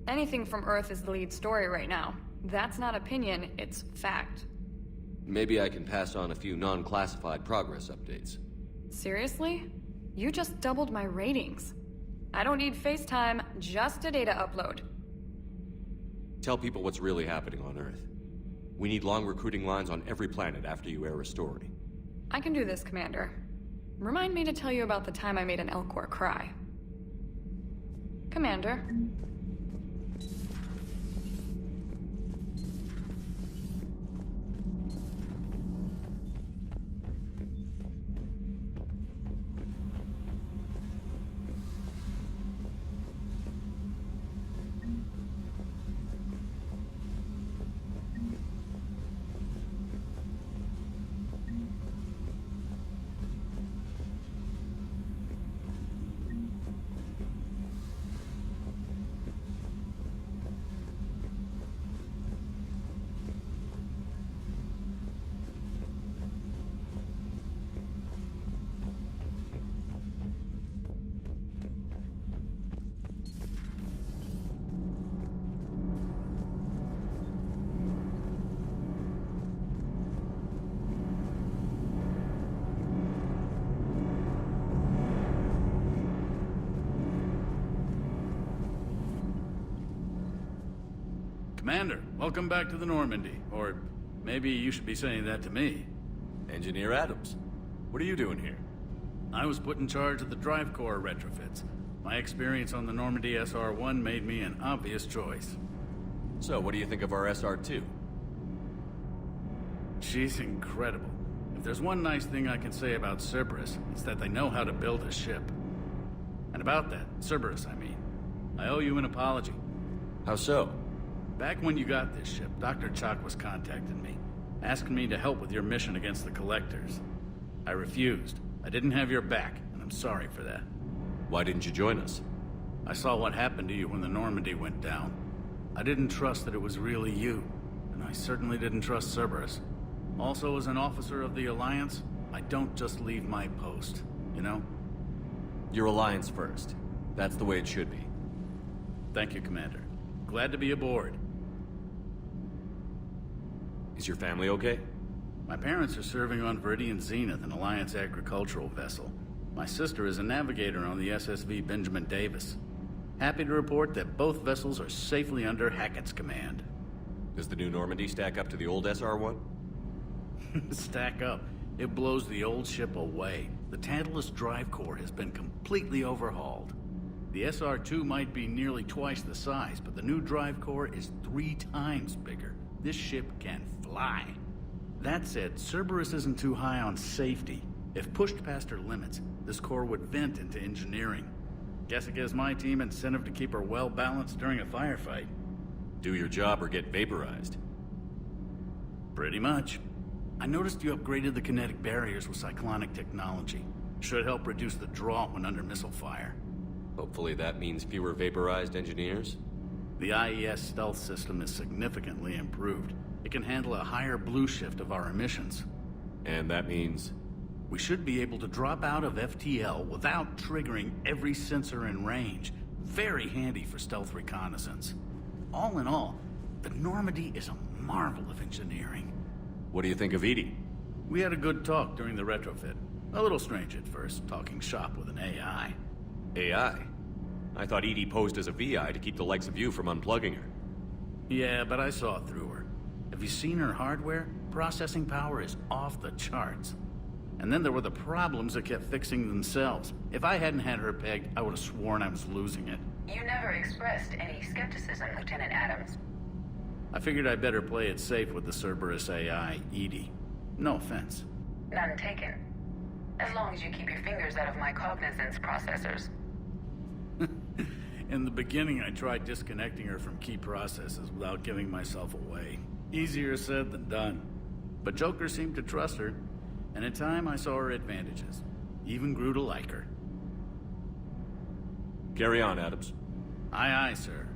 Anything from Earth is the lead story right now. That's not opinion, it's fact. Maybe I can pass on a few non-classified progress updates. Seriously? You just doubled my ratings. I don't need FaceTime, just a data upload. Tell people what's really happening on Earth. We need long recruiting lines on every planet after you air a story. I can do this, Commander. Remind me to tell you about the time I made an Elcor cry. Commander. Commander, welcome back to the Normandy. Or maybe you should be saying that to me. Engineer Adams, what are you doing here? I was put in charge of the drive core retrofits. My experience on the Normandy SR-1 made me an obvious choice. So, what do you think of our SR-2? She's incredible. If there's one nice thing I can say about Cerberus, it's that they know how to build a ship. And about that, Cerberus, I mean, I owe you an apology. How so? Back when you got this ship, Dr. Chalk was contacting me, asking me to help with your mission against the Collectors. I refused. I didn't have your back, and I'm sorry for that. Why didn't you join us? I saw what happened to you when the Normandy went down. I didn't trust that it was really you, and I certainly didn't trust Cerberus. Also, as an officer of the Alliance, I don't just leave my post, you know? Your Alliance first. That's the way it should be. Thank you, Commander. Glad to be aboard. Is your family okay? My parents are serving on Viridian Zenith, an Alliance agricultural vessel. My sister is a navigator on the SSV Benjamin Davis. Happy to report that both vessels are safely under Hackett's command. Does the new Normandy stack up to the old SR-1? Stack up. It blows the old ship away. The Tantalus drive core has been completely overhauled. The SR-2 might be nearly twice the size, but the new drive core is 3 times bigger. This ship can fly. That said, Cerberus isn't too high on safety. If pushed past her limits, this core would vent into engineering. Guess it gives my team incentive to keep her well-balanced during a firefight. Do your job or get vaporized. Pretty much. I noticed you upgraded the kinetic barriers with cyclonic technology. Should help reduce the draw when under missile fire. Hopefully that means fewer vaporized engineers? The IES stealth system is significantly improved. It can handle a higher blue shift of our emissions. And that means? We should be able to drop out of FTL without triggering every sensor in range. Very handy for stealth reconnaissance. All in all, the Normandy is a marvel of engineering. What do you think of Edie? We had a good talk during the retrofit. A little strange at first, talking shop with an AI. AI? I thought Edie posed as a VI to keep the likes of you from unplugging her. Yeah, but I saw through her. Have you seen her hardware? Processing power is off the charts. And then there were the problems that kept fixing themselves. If I hadn't had her pegged, I would have sworn I was losing it. You never expressed any skepticism, Lieutenant Adams. I figured I'd better play it safe with the Cerberus AI, Edie. No offense. None taken. As long as you keep your fingers out of my cognizance processors. In the beginning, I tried disconnecting her from key processes without giving myself away. Easier said than done. But Joker seemed to trust her, and in time I saw her advantages. Even grew to like her. Carry on, Adams. Aye, aye, sir.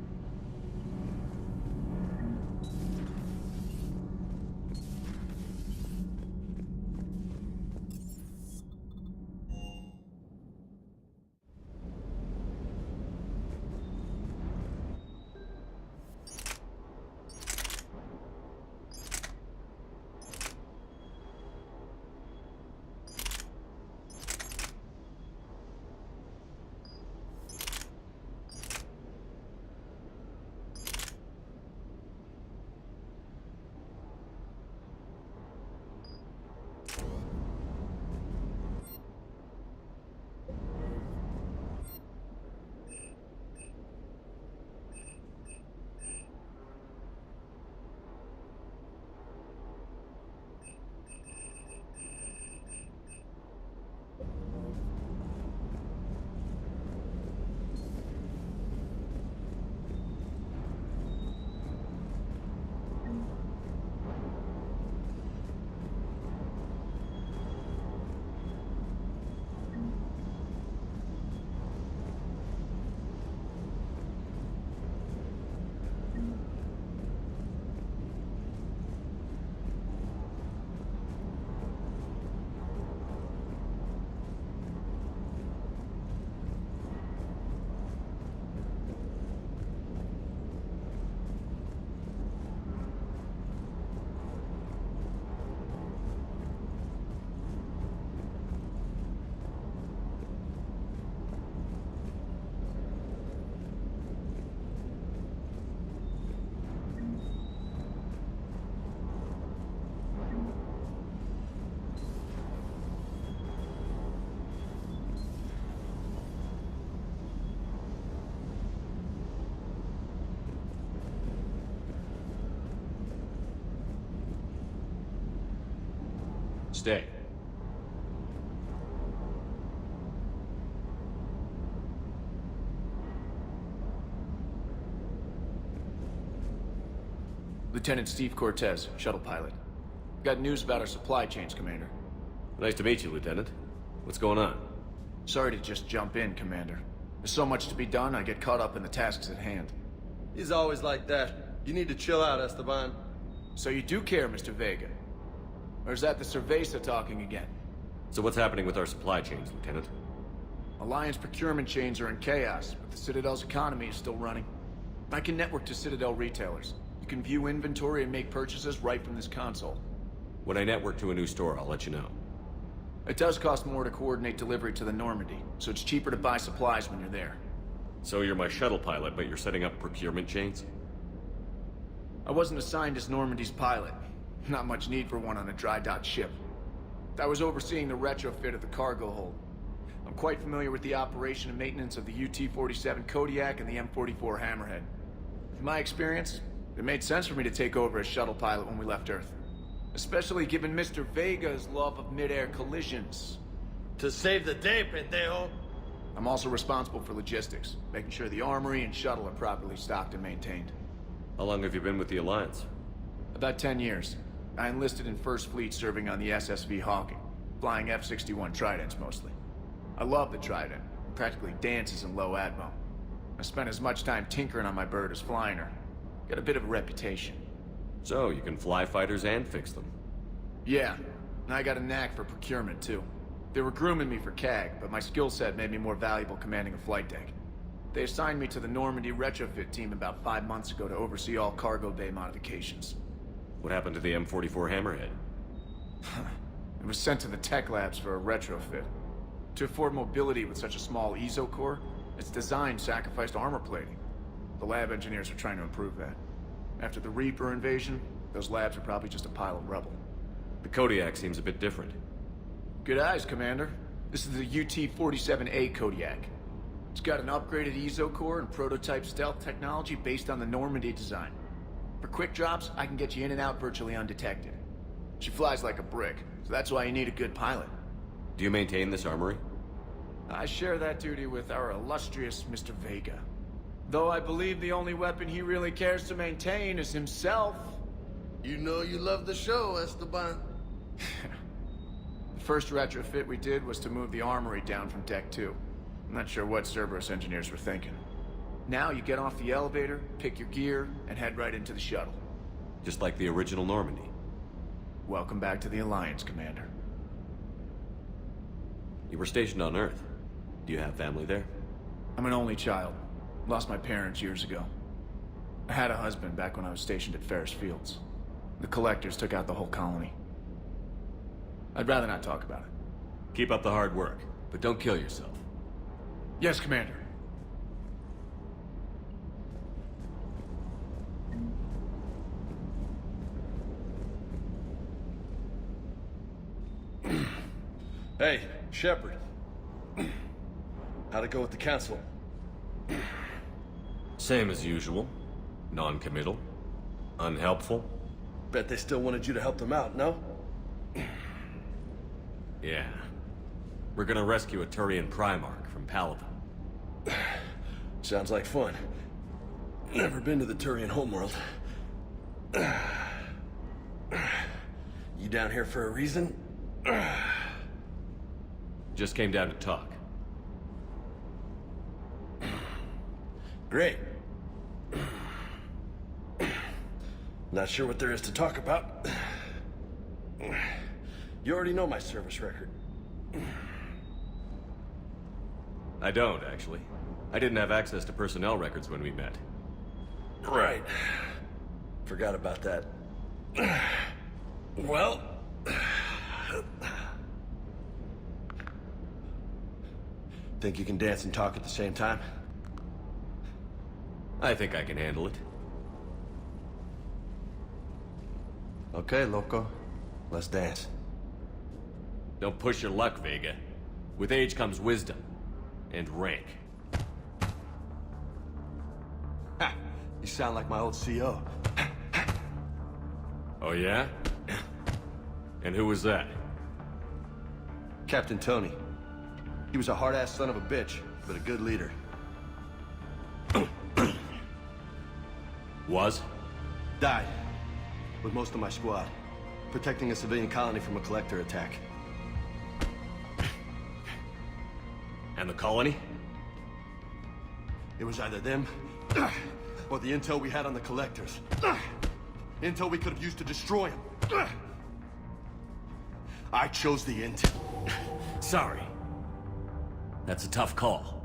stay. Lieutenant Steve Cortez, shuttle pilot. Got news about our supply chains, Commander. Nice to meet you, Lieutenant. What's going on? Sorry to just jump in, Commander. There's so much to be done, I get caught up in the tasks at hand. He's always like that. You need to chill out, Esteban. So you do care, Mr. Vega? Or is that the Cerveza talking again? So what's happening with our supply chains, Lieutenant? Alliance procurement chains are in chaos, but the Citadel's economy is still running. I can network to Citadel retailers. You can view inventory and make purchases right from this console. When I network to a new store, I'll let you know. It does cost more to coordinate delivery to the Normandy, so it's cheaper to buy supplies when you're there. So you're my shuttle pilot, but you're setting up procurement chains? I wasn't assigned as Normandy's pilot. Not much need for one on a dry dock ship. I was overseeing the retrofit of the cargo hold. I'm quite familiar with the operation and maintenance of the UT-47 Kodiak and the M44 Hammerhead. In my experience, it made sense for me to take over as shuttle pilot when we left Earth. Especially given Mr. Vega's love of mid-air collisions. To save the day, pendejo. I'm also responsible for logistics, making sure the armory and shuttle are properly stocked and maintained. How long have you been with the Alliance? About 10 years. I enlisted in First Fleet serving on the SSV Hawking, flying F-61 Tridents mostly. I love the Trident. It practically dances in low atmo. I spent as much time tinkering on my bird as flying her. Got a bit of a reputation. So, you can fly fighters and fix them? Yeah, and I got a knack for procurement, too. They were grooming me for CAG, but my skill set made me more valuable commanding a flight deck. They assigned me to the Normandy retrofit team about 5 months ago to oversee all cargo bay modifications. What happened to the M44 Hammerhead? It was sent to the tech labs for a retrofit. To afford mobility with such a small EZO core, its design sacrificed armor plating. The lab engineers are trying to improve that. After the Reaper invasion, those labs are probably just a pile of rubble. The Kodiak seems a bit different. Good eyes, Commander. This is the UT-47A Kodiak. It's got an upgraded EZO core and prototype stealth technology based on the Normandy design. For quick drops, I can get you in and out virtually undetected. She flies like a brick, so that's why you need a good pilot. Do you maintain this armory? I share that duty with our illustrious Mr. Vega. Though I believe the only weapon he really cares to maintain is himself. You know you love the show, Esteban. The first retrofit we did was to move the armory down from Deck 2. I'm not sure what Cerberus engineers were thinking. Now you get off the elevator, pick your gear, and head right into the shuttle. Just like the original Normandy. Welcome back to the Alliance, Commander. You were stationed on Earth. Do you have family there? I'm an only child. Lost my parents years ago. I had a husband back when I was stationed at Ferris Fields. The Collectors took out the whole colony. I'd rather not talk about it. Keep up the hard work, but don't kill yourself. Yes, Commander. Hey, Shepard. How'd it go with the council? Same as usual. Non-committal. Unhelpful. Bet they still wanted you to help them out, no? Yeah. We're gonna rescue a Turian Primarch from Palaven. Sounds like fun. Never been to the Turian homeworld. You down here for a reason? Just came down to talk. Great. Not sure what there is to talk about. You already know my service record. I don't, actually. I didn't have access to personnel records when we met. Right. Forgot about that. Well... Think you can dance and talk at the same time? I think I can handle it. Okay, loco. Let's dance. Don't push your luck, Vega. With age comes wisdom. And rank. Ha! You sound like my old CO. Oh yeah? And who was that? Captain Tony. He was a hard-ass son of a bitch, but a good leader. Was? Died. With most of my squad. Protecting a civilian colony from a collector attack. And the colony? It was either them, or the intel we had on the collectors. Intel we could have used to destroy them. I chose the intel. Sorry. That's a tough call.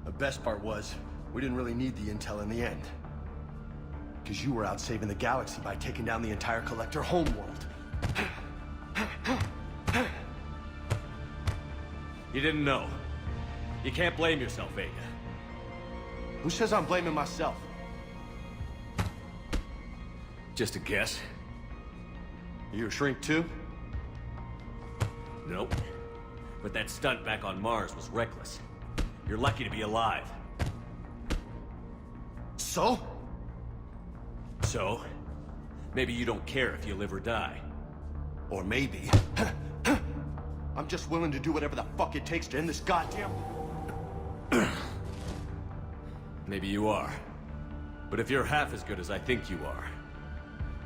The best part was, we didn't really need the intel in the end. Because you were out saving the galaxy by taking down the entire collector homeworld. You didn't know. You can't blame yourself, Vega. Who says I'm blaming myself? Just a guess. You a shrink too? Nope. But that stunt back on Mars was reckless. You're lucky to be alive. So? So? Maybe you don't care if you live or die. Or maybe... I'm just willing to do whatever the fuck it takes to end this goddamn... Maybe you are. But if you're half as good as I think you are,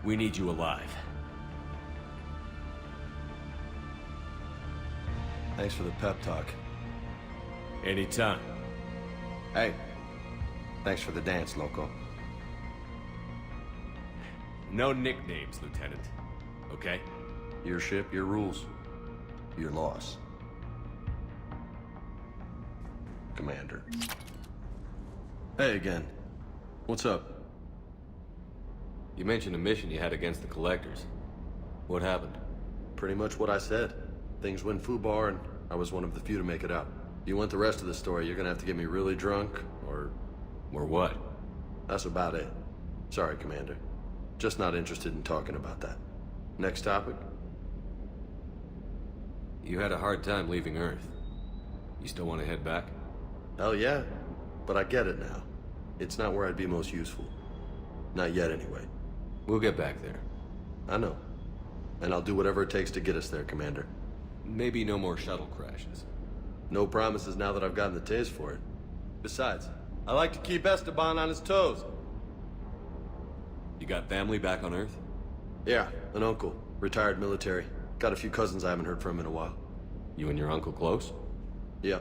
we need you alive. Thanks for the pep talk. Anytime. Hey, thanks for the dance, Loco. No nicknames, Lieutenant. Okay? Your ship, your rules. Your loss. Commander. Hey again. What's up? You mentioned a mission you had against the Collectors. What happened? Pretty much what I said. Things went foobar, and I was one of the few to make it out. If you want the rest of the story, you're gonna have to get me really drunk, or... Or what? That's about it. Sorry, Commander. Just not interested in talking about that. Next topic? You had a hard time leaving Earth. You still want to head back? Hell yeah. But I get it now. It's not where I'd be most useful. Not yet, anyway. We'll get back there. I know. And I'll do whatever it takes to get us there, Commander. Maybe no more shuttle crashes. No promises now that I've gotten the taste for it. Besides, I like to keep Esteban on his toes. You got family back on Earth? Yeah, an uncle. Retired military. Got a few cousins I haven't heard from in a while. You and your uncle close? Yeah.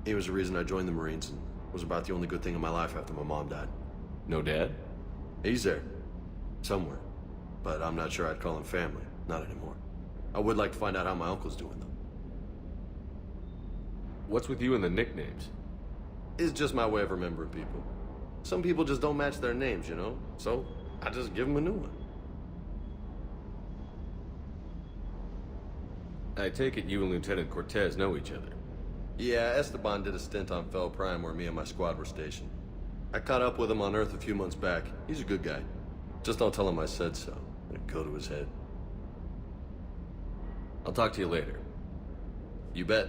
He was the reason I joined the Marines and was about the only good thing in my life after my mom died. No dad? He's there. Somewhere. But I'm not sure I'd call him family. Not anymore. I would like to find out how my uncle's doing, though. What's with you and the nicknames? It's just my way of remembering people. Some people just don't match their names, you know? So, I just give them a new one. I take it you and Lieutenant Cortez know each other. Yeah, Esteban did a stint on Fel Prime where me and my squad were stationed. I caught up with him on Earth a few months back. He's a good guy. Just don't tell him I said so. It'd go to his head. I'll talk to you later. You bet.